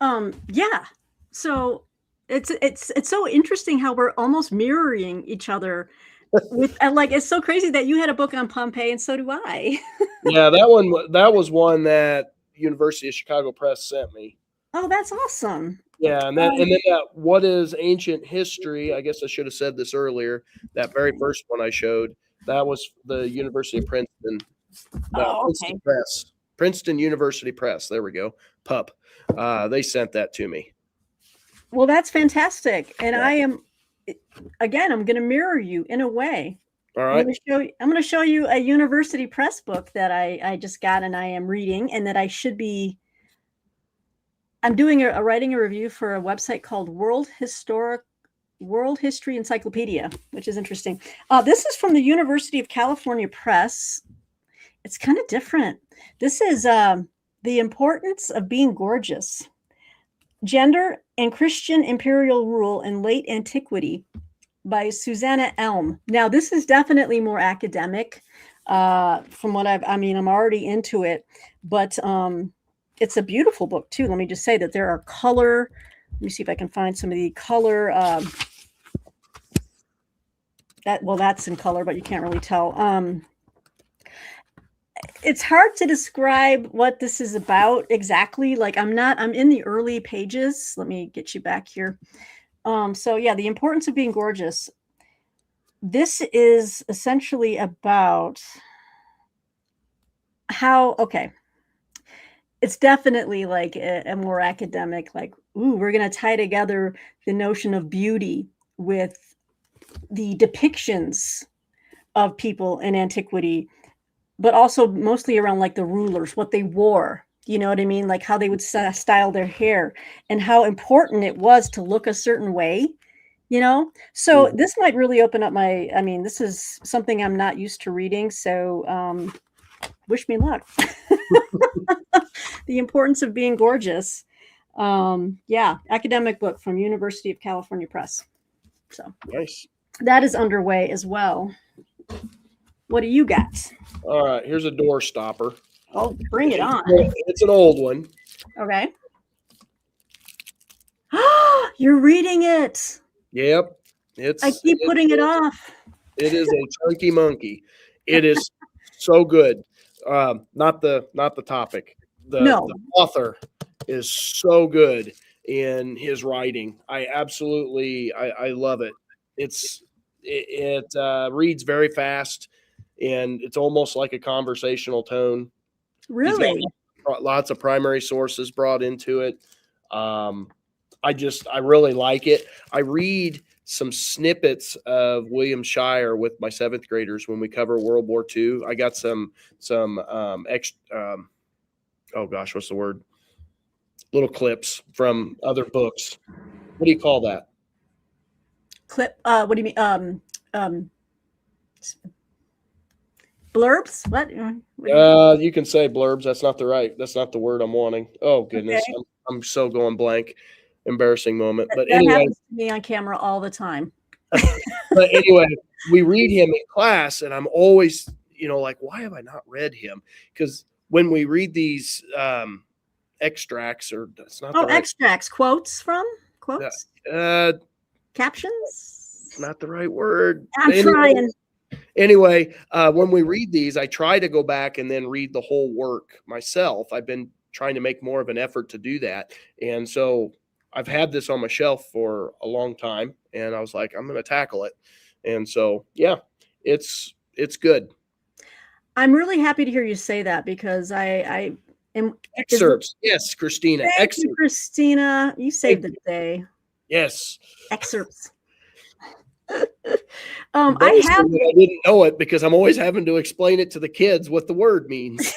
Yeah. So it's so interesting how we're almost mirroring each other with like, it's so crazy that you had a book on Pompeii and so do I. Yeah, that was one that University of Chicago Press sent me. Oh, that's awesome. Yeah, and then that what is ancient history? I guess I should have said this earlier. That very first one I showed That was the University of Princeton. Oh, Princeton okay. Press. Princeton University Press. There we go. Pup. They sent that to me. Well, that's fantastic. And Yeah. I am, again, I'm going to mirror you in a way. All right. I'm going to show you a University Press book that I just got and I am reading, and that I should be. I'm doing writing a review for a website called World History Encyclopedia, which is interesting. This is from the University of California Press. It's kind of different. This is The Importance of Being Gorgeous: Gender and Christian Imperial Rule in Late Antiquity by Susanna Elm. Now, this is definitely more academic from what I'm already into it, but it's a beautiful book too. Let me just say that there are color. Let me see if I can find some of the color. That's in color, but you can't really tell. It's hard to describe what this is about exactly. Like I'm in the early pages. Let me get you back here. So yeah, The Importance of Being Gorgeous. This is essentially about how, okay, it's definitely like a more academic, like, ooh, we're going to tie together the notion of beauty with the depictions of people in antiquity, but also mostly around like the rulers, what they wore, you know what I mean? Like how they would style their hair and how important it was to look a certain way, you know? So this might really open up this is something I'm not used to reading. So wish me luck. The Importance of Being Gorgeous. Yeah, academic book from University of California Press. So nice. That is underway as well. What do you got? All right, here's a door stopper. Oh, bring it on. It's an old one. Okay. You're reading it. Yep. I keep putting it off. It is a chunky monkey. It is so good. Not the topic. The author is so good in his writing. I love it. It reads very fast, and it's almost like a conversational tone. Really? Lots of primary sources brought into it. I really like it. I read some snippets of William Shire with my 7th graders when we cover World War II. I got some oh gosh, what's the word? Little clips from other books. What do you call that? Clip? What do you mean? Blurbs? What? You can say blurbs. That's not the word I'm wanting. Oh goodness, okay. I'm so going blank. Embarrassing moment. But that anyway, happens to me on camera all the time. But anyway, we read him in class, and I'm always, like, why have I not read him? Because when we read these extracts, or that's not extracts, quotes, captions, not the right word. I'm trying. Anyway, when we read these, I try to go back and then read the whole work myself. I've been trying to make more of an effort to do that, and so I've had this on my shelf for a long time, and I was like, I'm going to tackle it. And so, yeah, it's good. I'm really happy to hear you say that, because I am excerpts. Yes, Christina. Thank you, Christina. You saved the day. Yes. Excerpts. I didn't know it because I'm always having to explain it to the kids what the word means.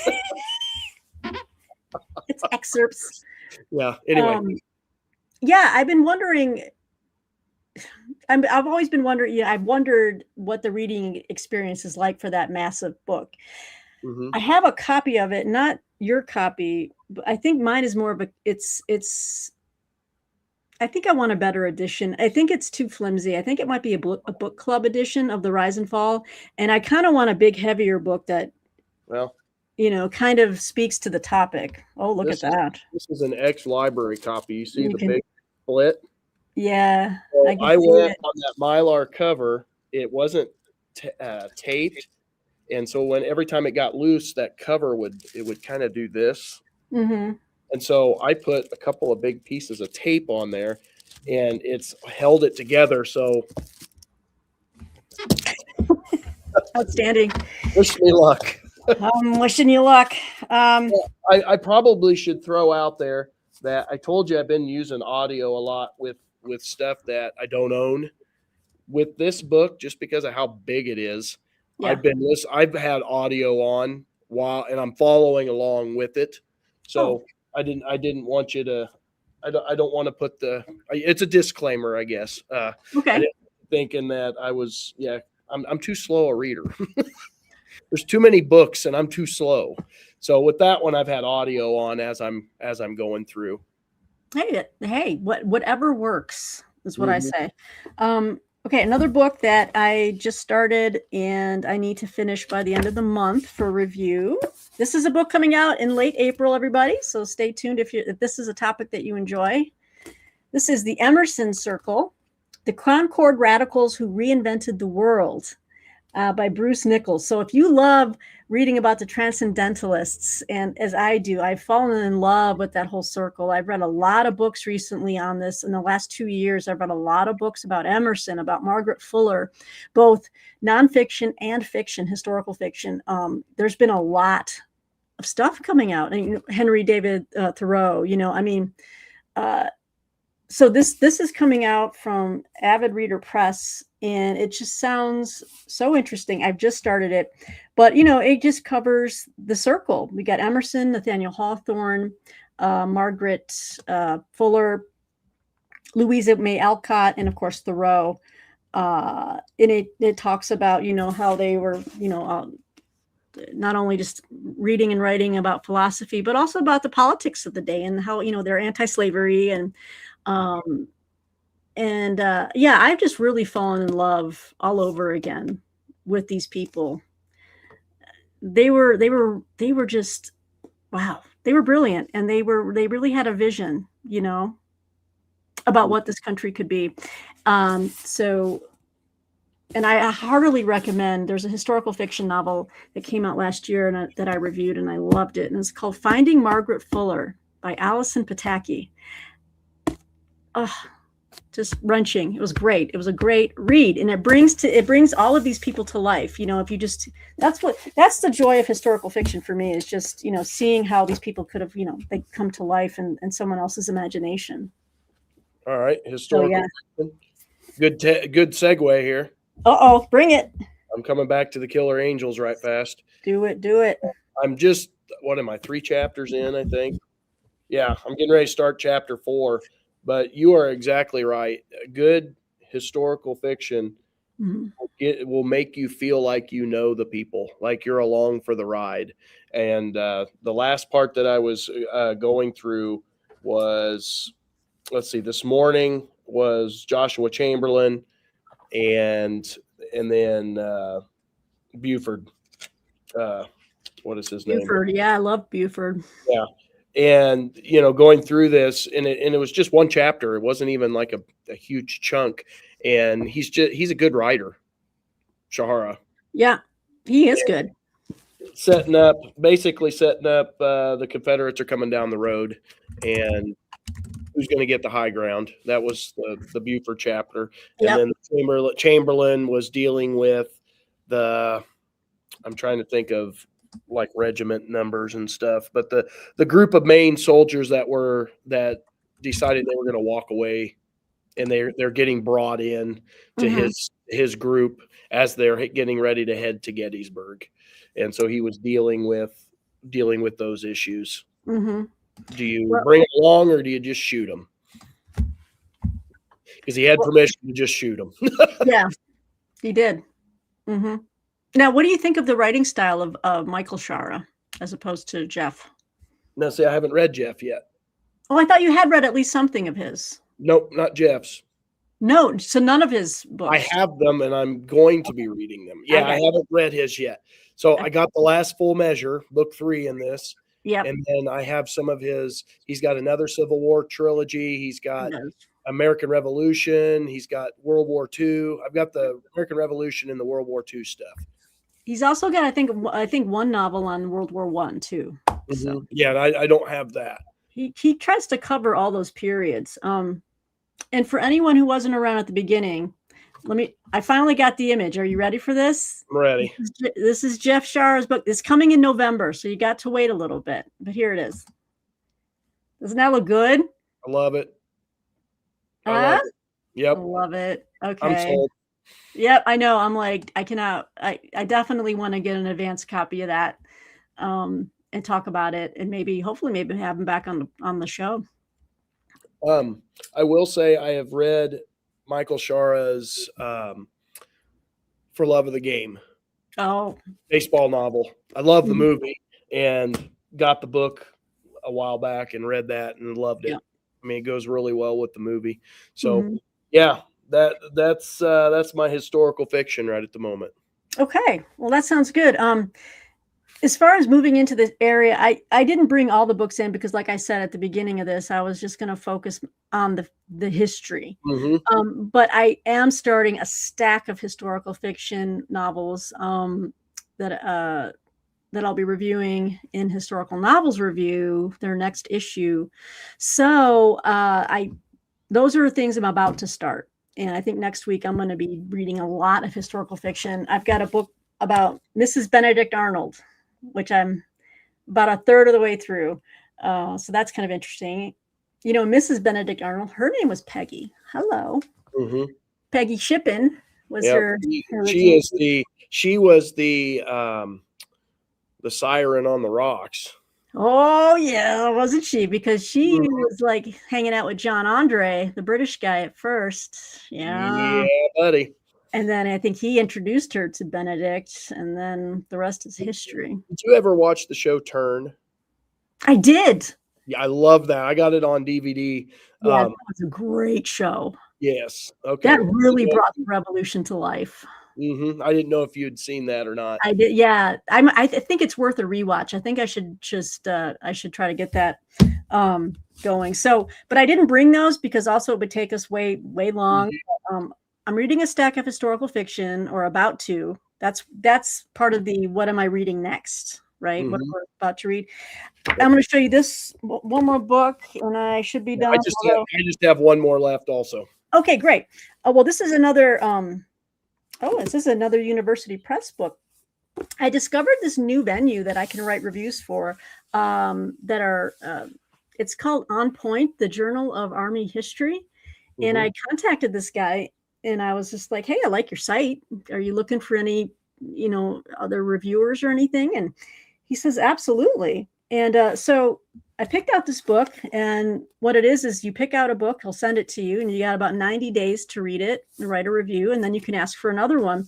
It's excerpts. Yeah. Anyway. Yeah, I've been wondering. I've always been wondering. I've wondered what the reading experience is like for that massive book. Mm-hmm. I have a copy of it, not your copy, but I think mine is more of a. It's. I think I want a better edition. I think it's too flimsy. I think it might be a book club edition of The Rise and Fall, and I kind of want a big, heavier book that. Well. Kind of speaks to the topic. Oh, look at that. This is an ex-library copy. You see the big split? Yeah. So I went on that Mylar cover. It wasn't taped. And so every time it got loose, that cover would kind of do this. Mm-hmm. And so I put a couple of big pieces of tape on there, and it's held it together. So Outstanding. Wish me luck. I'm wishing you luck. I probably should throw out there that I told you I've been using audio a lot with stuff that I don't own. With this book, just because of how big it is, Yeah. I've had audio on while, and I'm following along with it. So I didn't want you to. I don't want to put it's a disclaimer, I guess. Okay. I didn't thinking that I was. Yeah, I'm too slow a reader. There's too many books, and I'm too slow. So with that one, I've had audio on as I'm going through. Hey, whatever works is what I say. Okay, another book that I just started and I need to finish by the end of the month for review. This is a book coming out in late April, everybody. So stay tuned if this is a topic that you enjoy. This is The Emerson Circle, The Concord Radicals Who Reinvented the World, by Bruce Nichols. So if you love reading about the transcendentalists, and as I do, I've fallen in love with that whole circle. I've read a lot of books recently on this. In the last 2 years, I've read a lot of books about Emerson, about Margaret Fuller, both nonfiction and fiction, historical fiction. There's been a lot of stuff coming out. And Henry David Thoreau, so this is coming out from Avid Reader Press, and it just sounds so interesting. I've just started it, but it just covers the circle. We got Emerson, Nathaniel Hawthorne, Margaret Fuller, Louisa May Alcott, and of course Thoreau. And it talks about how they were not only just reading and writing about philosophy, but also about the politics of the day and how they're anti-slavery and I've just really fallen in love all over again with these people. They were just, wow. They were brilliant, and they really had a vision, about what this country could be. And I heartily recommend, there's a historical fiction novel that came out last year that I reviewed, and I loved it. And it's called Finding Margaret Fuller by Alison Pataki. Just wrenching. It was great. It was a great read, and it brings all of these people to life. If you just, that's the joy of historical fiction for me, is just seeing how these people could have they come to life in someone else's imagination. All right, historical fiction. Good segue here. Bring it. I'm coming back to the Killer Angels right fast. Do it. I'm just, what am I, 3 chapters in, I think? Yeah, I'm getting ready to start chapter 4. But you are exactly right. Good historical fiction will make you feel like the people, like you're along for the ride. And the last part that I was going through was, let's see, this morning was Joshua Chamberlain and then Buford. What is his name? Buford. Yeah, I love Buford. Yeah. And, going through this, and it was just one chapter. It wasn't even like a huge chunk. And he's a good writer, Shahara. Yeah, he is good. Setting up the Confederates are coming down the road, and who's going to get the high ground. That was the Buford chapter. And then Chamberlain was dealing with I'm trying to think of like regiment numbers and stuff, but the group of Maine soldiers that decided they were going to walk away, and they're getting brought in to his group as they're getting ready to head to Gettysburg. And so he was dealing with those issues. Do you bring it along, or do you just shoot them? Because he had permission to just shoot them. Yeah, he did. Now, what do you think of the writing style of Michael Shara as opposed to Jeff? No, see, I haven't read Jeff yet. Oh, I thought you had read at least something of his. Nope, not Jeff's. No, so none of his books. I have them, and I'm going to be reading them. Yeah, I haven't read his yet. So I got the last full measure, book 3 in this. Yeah. And then I have some of his. He's got another Civil War trilogy. He's got American Revolution. He's got World War II. I've got the American Revolution and the World War II stuff. He's also got, I think one novel on World War I too. So. Yeah, and I don't have that. He tries to cover all those periods. And for anyone who wasn't around at the beginning, I finally got the image. Are you ready for this? I'm ready. This is Jeff Shara's book. It's coming in November, so you got to wait a little bit. But here it is. Doesn't that look good? I love it. I like it. Yep. I love it. Okay. I'm sold. Yep, I know. I'm like, I definitely want to get an advanced copy of that and talk about it, and hopefully have him back on the show. I will say I have read Michael Shara's For Love of the Game. Oh, baseball novel. I love the movie and got the book a while back and read that and loved it. Yeah. I mean, it goes really well with the movie. So yeah, that's my historical fiction right at the moment. Okay. Well, that sounds good. As far as moving into this area, I didn't bring all the books in because, like I said at the beginning of this, I was just going to focus on the history. But I am starting a stack of historical fiction novels that I'll be reviewing in Historical Novels Review, their next issue. So those are things I'm about to start. And I think next week I'm going to be reading a lot of historical fiction. I've got a book about Mrs. Benedict Arnold, which I'm about a third of the way through. So that's kind of interesting. You know, Mrs. Benedict Arnold, her name was Peggy. Hello. Peggy Shippen was her. She was the siren on the rocks. Oh yeah, wasn't she? Because she was like hanging out with John Andre, the British guy at first. Yeah, buddy. And then I think he introduced her to Benedict, and then the rest is history. Did you ever watch the show Turn? I did. Yeah, I love that. I got it on DVD. Yeah, that was a great show. Yes. Okay. That really brought the revolution to life. I didn't know if you had seen that or not. I did. Yeah, I think it's worth a rewatch. I think I should just I should try to get that going. So, but I didn't bring those because also it would take us way long. I'm reading a stack of historical fiction, or about to. That's part of the what am I reading next, right? What we're about to read. I'm going to show you this one more book, and I should be done. I just have one more left also. Okay, great. Well, this is another this is another University Press book. I discovered this new venue that I can write reviews for that are it's called On Point, the Journal of Army History. And I contacted this guy, and I was just like, hey, I like your site. Are you looking for any, other reviewers or anything? And he says, absolutely. And so I picked out this book, and what it is you pick out a book, he'll send it to you, and you got about 90 days to read it and write a review, and then you can ask for another one.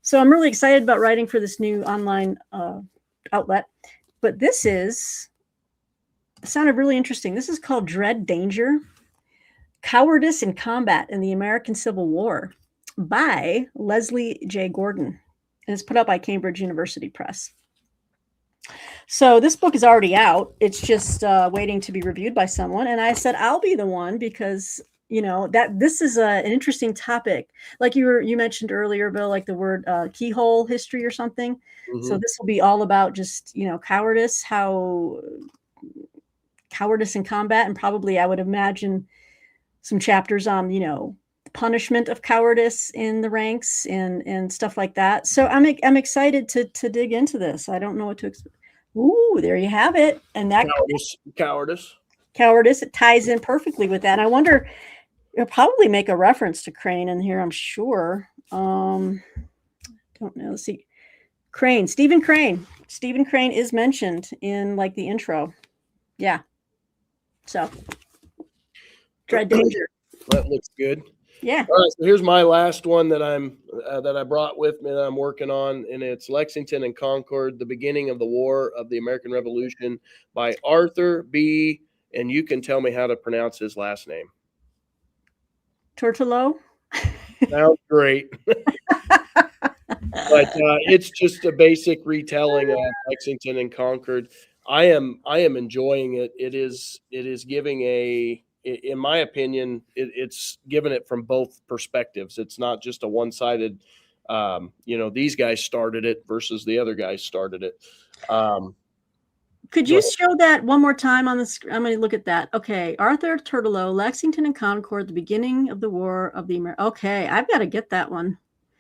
So I'm really excited about writing for this new online outlet. But it sounded really interesting. This is called Dread Danger: Cowardice in Combat in the American Civil War by Leslie J. Gordon. And it's put out by Cambridge University Press. So this book is already out. It's just waiting to be reviewed by someone. And I said, I'll be the one because, that this is an interesting topic. Like you mentioned earlier, Bill, like the word keyhole history or something. So this will be all about just, cowardice, cowardice in combat. And probably I would imagine some chapters on, punishment of cowardice in the ranks and stuff like that. So I'm excited to dig into this. I don't know what to expect. Ooh, there you have it. And that cowardice. It ties in perfectly with that. And I wonder, you'll probably make a reference to Crane in here, I'm sure. Don't know. Let's see. Stephen Crane. Stephen Crane is mentioned in like the intro. Yeah. So Dread Danger. That looks good. Yeah. All right. So here's my last one that I brought with me that I'm working on, and it's Lexington and Concord: The Beginning of the War of the American Revolution by Arthur B. And you can tell me how to pronounce his last name. Tortolo. Sounds great. But it's just a basic retelling of Lexington and Concord. I am enjoying it. It is giving in my opinion, it's given it from both perspectives. It's not just a one-sided, these guys started it versus the other guys started it. Could Go you ahead. show that one more time on the screen? I'm going to look at that. Okay. Arthur Turtelot, Lexington and Concord, the beginning of the War of the Americas. Okay. I've got to get that one.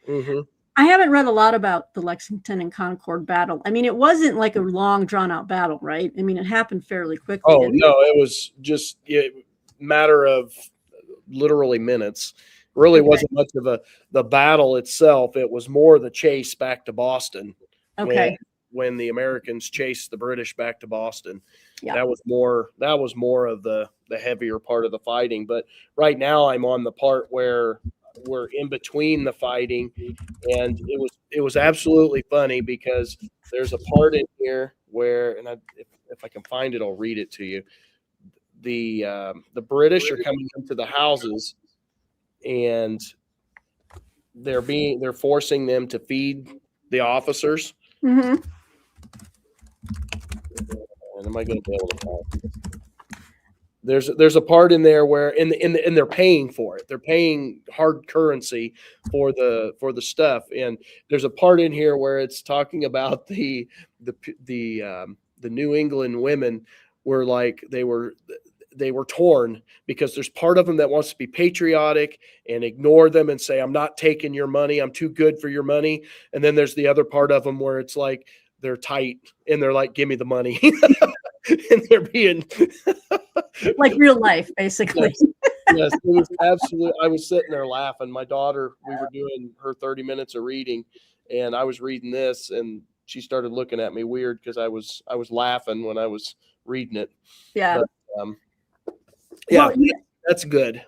Mm-hmm. I haven't read a lot about the Lexington and Concord battle. I mean, it wasn't like a long, drawn-out battle, right? I mean, it happened fairly quickly, Oh, didn't it? no, it was just a matter of literally minutes. Really Okay. wasn't much of the battle itself. It was more the chase back to Boston Okay. when the Americans chased the British back to Boston. Yeah. That was more of the heavier part of the fighting. But right now I'm on the part where we're in between the fighting, and it was absolutely funny because there's a part in here where, and if I can find it, I'll read it to you. The British are coming into the houses, and they're forcing them to feed the officers. Mm-hmm. And am I going to be able to find it? There's a part in there where and they're paying for it. They're paying hard currency for the stuff. And there's a part in here where it's talking about the New England women were like they were torn because there's part of them that wants to be patriotic and ignore them and say, I'm not taking your money, I'm too good for your money. And then there's the other part of them where it's like they're tight and they're like, give me the money. And they're being like real life, basically. Yes, it was absolutely. I was sitting there laughing. My daughter, we were doing her 30 minutes of reading, and I was reading this, and she started looking at me weird because I was laughing when I was reading it. Yeah. But, yeah, well, that's good.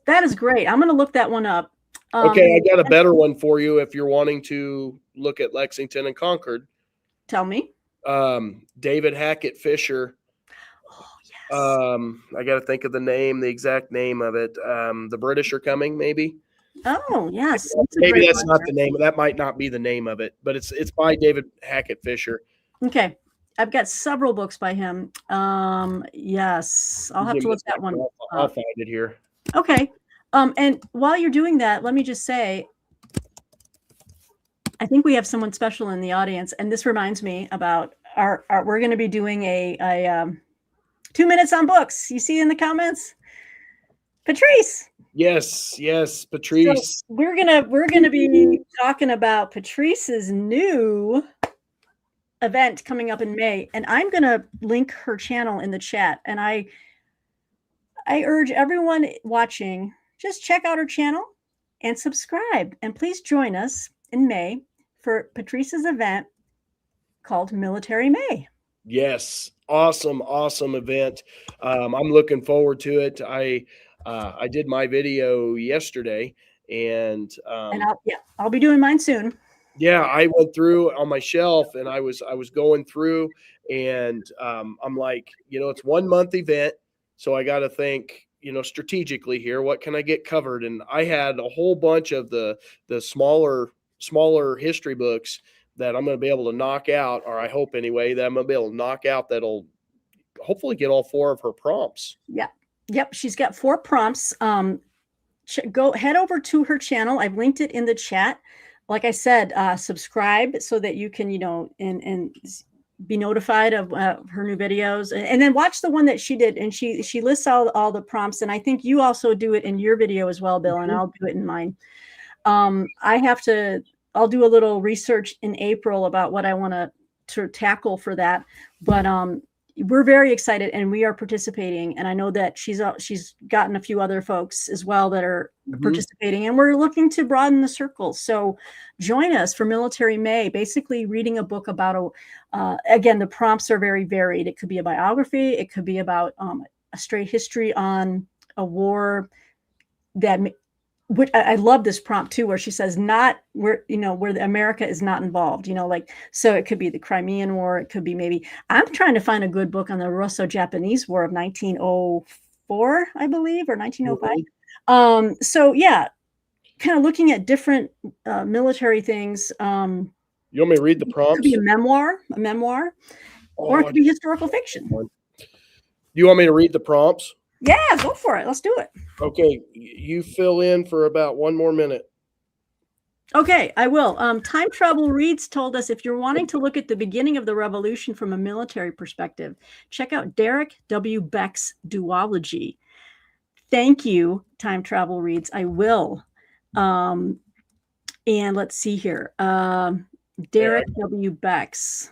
That is great. I'm going to look that one up. Okay, I got a better one for you if you're wanting to look at Lexington and Concord. Tell me. David Hackett Fisher. Oh, yes. I got to think of the exact name of it. The British Are Coming, maybe. Oh, yes. Maybe that's not the name. That might not be the name of it, but it's by David Hackett Fisher. Okay. I've got several books by him. Yes. I'll have to look that one up. I'll find it here. Okay. And while you're doing that, let me just say, I think we have someone special in the audience, and this reminds me about we're going to be doing a 2 minutes on books. You see in the comments, Patrice. Yes, Patrice. So we're gonna be talking about Patrice's new event coming up in May, and I'm gonna link her channel in the chat. And I urge everyone watching, just check out her channel and subscribe, and please join us in May for Patrice's event called Military May. Yes, awesome event. I'm looking forward to it. I did my video yesterday, and I'll be doing mine soon. Yeah, I went through on my shelf, and I was going through, and I'm like, it's 1 month event, so I got to think, strategically here. What can I get covered? And I had a whole bunch of the smaller history books that I'm going to be able to knock out, or I hope anyway, that I'm going to be able to knock out that'll hopefully get all 4 of her prompts. Yeah. Yep. She's got 4 prompts. Go head over to her channel. I've linked it in the chat. Like I said, subscribe so that you can, and be notified of her new videos, and then watch the one that she did. And she lists all the prompts. And I think you also do it in your video as well, Bill, and I'll do it in mine. I'll do a little research in April about what I want to tackle for that. But we're very excited, and we are participating. And I know that she's gotten a few other folks as well that are participating, and we're looking to broaden the circle. So join us for Military May, basically reading a book about again, the prompts are very varied. It could be a biography. It could be about a straight history on a war which I love this prompt too, where she says not where America is not involved, so it could be the Crimean War. It could be maybe, I'm trying to find a good book on the Russo-Japanese War of 1904, I believe, or 1905. So yeah, kind of looking at different military things. You want me to read the prompts? It could be a memoir, or it could be historical fiction. You want me to read the prompts? Yeah, go for it. Let's do it. Okay, you fill in for about 1 more minute. Okay, I will. Time Travel Reads told us if you're wanting to look at the beginning of the revolution from a military perspective, check out Derek W. Beck's duology. Thank you, Time Travel Reads. I will. And let's see here. Derek W. Beck's.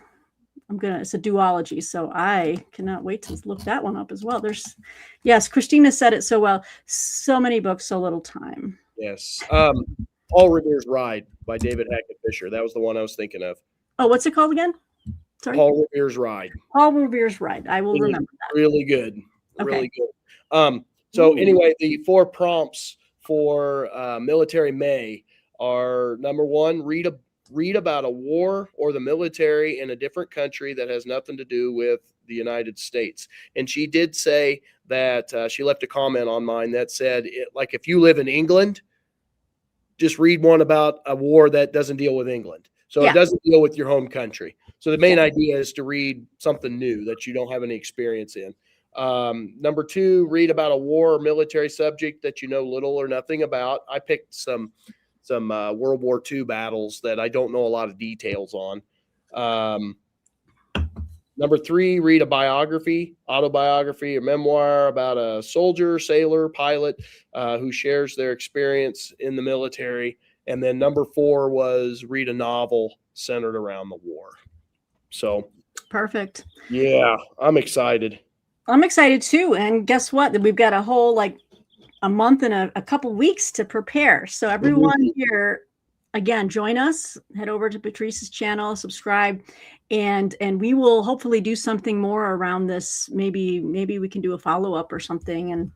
It's a duology, so I cannot wait to look that one up as well. Yes, Christina said it so well. So many books, so little time. Yes. Paul Revere's Ride by David Hackett Fisher. That was the one I was thinking of. Oh, what's it called again? Sorry. Paul Revere's Ride. Paul Revere's Ride. I will remember that. Really good. Okay. Really good. So anyway, the 4 prompts for Military May are: number 1, read about a war or the military in a different country that has nothing to do with the United States. And she did say that she left a comment on mine that said, like, if you live in England, just read one about a war that doesn't deal with England. So it doesn't deal with your home country. So the main idea is to read something new that you don't have any experience in. Number 2, read about a war or military subject that you know little or nothing about. I picked some World War II battles that I don't know a lot of details on. Number 3, read a biography, autobiography, or memoir about a soldier, sailor, pilot who shares their experience in the military. And then number 4 was read a novel centered around the war. So perfect. Yeah, I'm excited. I'm excited too. And guess what? We've got a whole a month and a couple weeks to prepare. So everyone here, again, join us. Head over to Patrice's channel, subscribe, and we will hopefully do something more around this. Maybe we can do a follow-up or something. And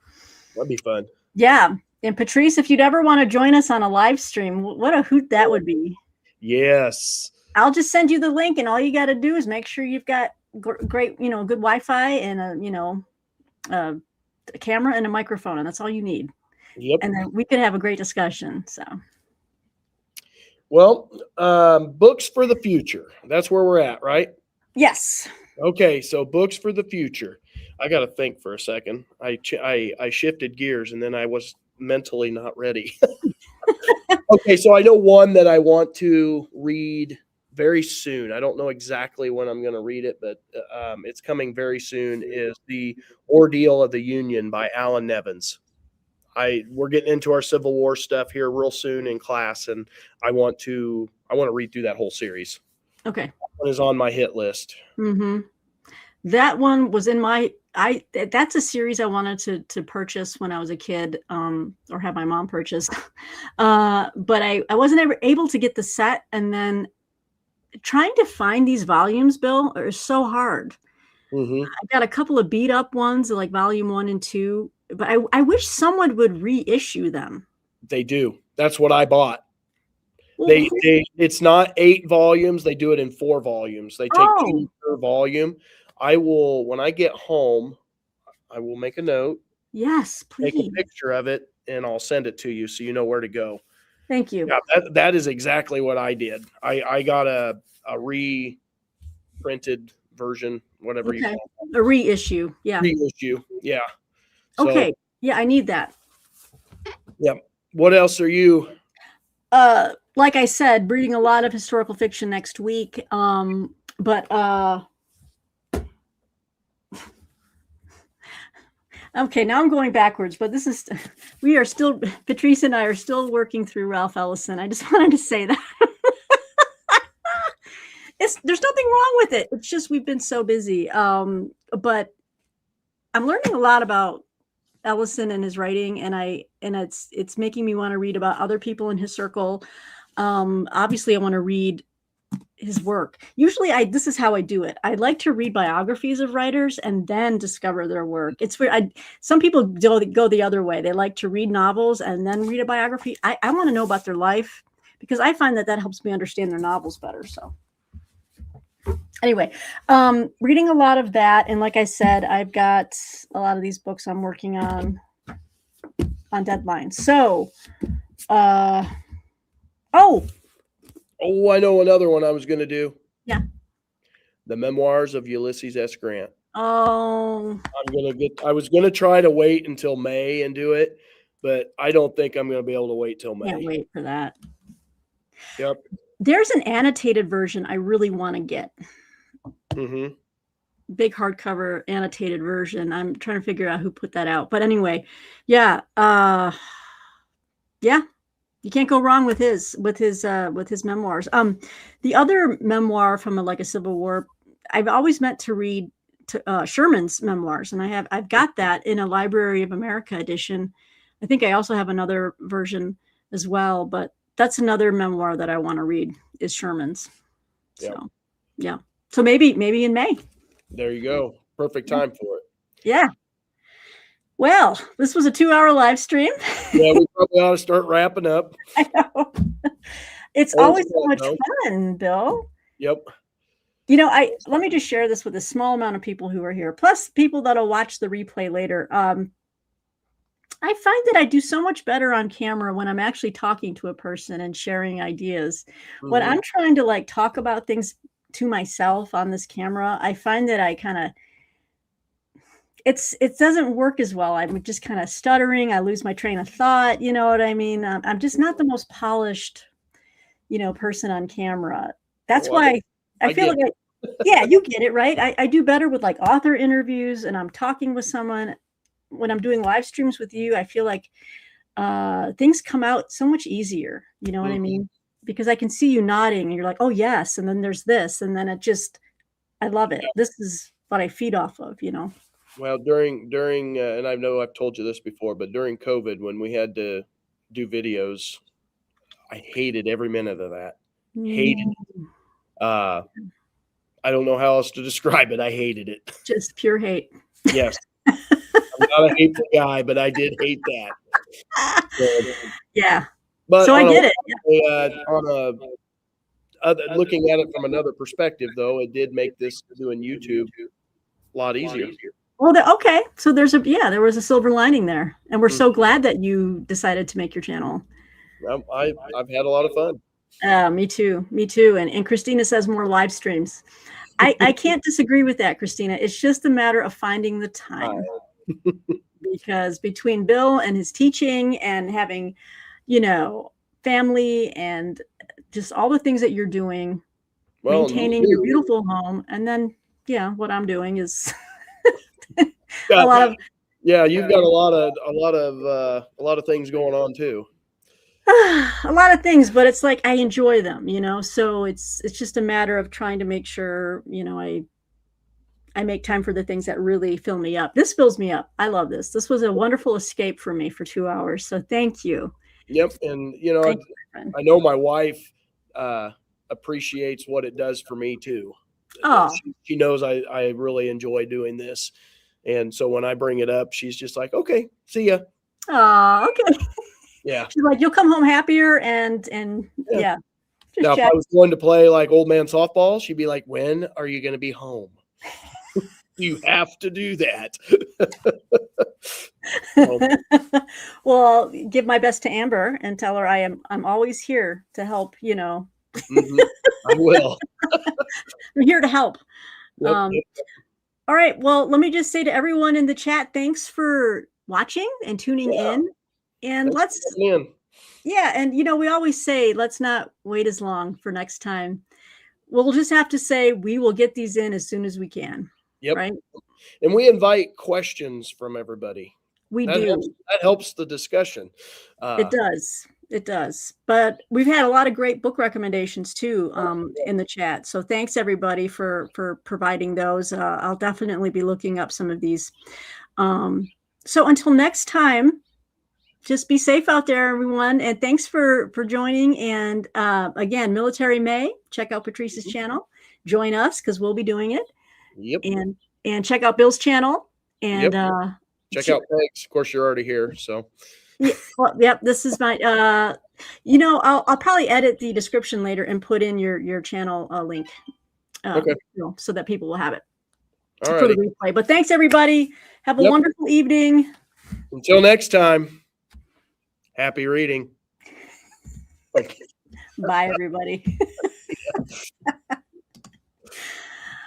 that'd be fun. Yeah. And Patrice, if you'd ever want to join us on a live stream, what a hoot that would be. Yes. I'll just send you the link, and all you got to do is make sure you've got great, good Wi-Fi and a camera and a microphone, and that's all you need. Yep. And then we could have a great discussion. So, well, books for the future. That's where we're at, right? Yes. Okay, so books for the future. I got to think for a second. I shifted gears, and then I was mentally not ready. Okay, so I know one that I want to read very soon. I don't know exactly when I'm going to read it, but it's coming very soon, is The Ordeal of the Union by Alan Nevins. We're getting into our Civil War stuff here real soon in class, and I want to read through that whole series. Okay. That one is on my hit list. Mm-hmm. That one was in that's a series I wanted to purchase when I was a kid, or have my mom purchase. But I wasn't ever able to get the set, and then trying to find these volumes, Bill, is so hard. I got a couple of beat up ones, like volume 1 and 2, but I wish someone would reissue them. They do. That's what I bought. It's not 8 volumes. They do it in 4 volumes. They take 2 per volume. I will, when I get home, I will make a note. Yes, please. Take a picture of it, and I'll send it to you so you know where to go. Thank you. Yeah, that is exactly what I did. I got a reprinted version, whatever you call it. A reissue. Yeah. Reissue. Yeah. So, okay. Yeah, I need that. Yeah. What else are you? Like I said, reading a lot of historical fiction next week. But okay, now I'm going backwards, but Patrice and I are still working through Ralph Ellison. I just wanted to say that. There's nothing wrong with it. It's just we've been so busy. But I'm learning a lot about Ellison and his writing, and it's making me want to read about other people in his circle. Obviously, I want to read his work. Usually this is how I do it. I like to read biographies of writers and then discover their work. It's weird. Some people go the other way. They like to read novels and then read a biography. I want to know about their life, because I find that helps me understand their novels better. So anyway, reading a lot of that. And like I said, I've got a lot of these books I'm working on deadline. So, I know another one I was going to do. Yeah. The Memoirs of Ulysses S. Grant. Oh. I was going to try to wait until May and do it, but I don't think I'm going to be able to wait till May. Can't wait for that. Yep. There's an annotated version I really want to get. Mm-hmm. Big hardcover annotated version. I'm trying to figure out who put that out. But anyway, yeah. Yeah. You can't go wrong with his memoirs. The other memoir from like a Civil War, I've always meant to read Sherman's memoirs, and I've got that in a Library of America edition. I think I also have another version as well, but that's another memoir that I want to read is Sherman's. Yep. So yeah. So maybe in May. There you go. Perfect time for it. Yeah. Well, this was a 2-hour live stream. Yeah, we probably ought to start wrapping up. I know. It's always so much fun, Bill. Yep. You know, let me just share this with a small amount of people who are here, plus people that'll watch the replay later. I find that I do so much better on camera when I'm actually talking to a person and sharing ideas. Mm-hmm. When I'm trying to like talk about things to myself on this camera, I find that I kind of it doesn't work as well. I'm just kind of stuttering. I lose my train of thought. You know what I mean? I'm just not the most polished, person on camera. That's why I feel like, yeah, you get it, right? I do better with like author interviews, and I'm talking with someone. When I'm doing live streams with you, I feel like things come out so much easier. You know what I mean? Because I can see you nodding and you're like, oh yes. And then there's this, and then I love it. This is what I feed off of, Well, during and I know I've told you this before, but during COVID, when we had to do videos, I hated every minute of that. Hated it. I don't know how else to describe it. I hated it. Just pure hate. Yes. I'm not a hateful guy, but I did hate that. Yeah. But so I get it. Looking at it from another perspective, though, it did make this doing YouTube a lot easier. Well, okay. So there was a silver lining there, and we're so glad that you decided to make your channel. I've had a lot of fun. Me too. And Christina says more live streams. I can't disagree with that, Christina. It's just a matter of finding the time. Because between Bill and his teaching and having, family and just all the things that you're doing, maintaining your beautiful home, and then what I'm doing is a lot of you've got a lot of things going on too. A lot of things, but it's like I enjoy them, so it's just a matter of trying to make sure I make time for the things that really fill me up. This fills me up. I love this. This was a wonderful escape for me for 2 hours, so thank you. Yep. And I know my wife appreciates what it does for me too. Oh, she knows I really enjoy doing this. And so when I bring it up, she's just like, okay, see ya. Oh, okay. Yeah. She's like, you'll come home happier and yeah. Now, if I was going to play like old man softball, she'd be like, when are you going to be home? You have to do that. Well, give my best to Amber and tell her I'm always here to help, I will. I'm here to help. Yep. All right. Well, let me just say to everyone in the chat, thanks for watching and tuning in. And and we always say, let's not wait as long for next time. We'll just have to say we will get these in as soon as we can. Yep. Right. And we invite questions from everybody. We do. That helps the discussion. It does. It does. But we've had a lot of great book recommendations too in the chat. So thanks everybody for providing those. I'll definitely be looking up some of these. So until next time, just be safe out there, everyone. And thanks for joining. And again, Military May, check out Patrice's channel. Join us because we'll be doing it. Yep. And check out Bill's channel. And check out Peg's. Of course, you're already here. So yep. This is my I'll probably edit the description later and put in your channel link. So that people will have it for the replay. But thanks everybody. Have a wonderful evening. Until next time. Happy reading. Bye, everybody.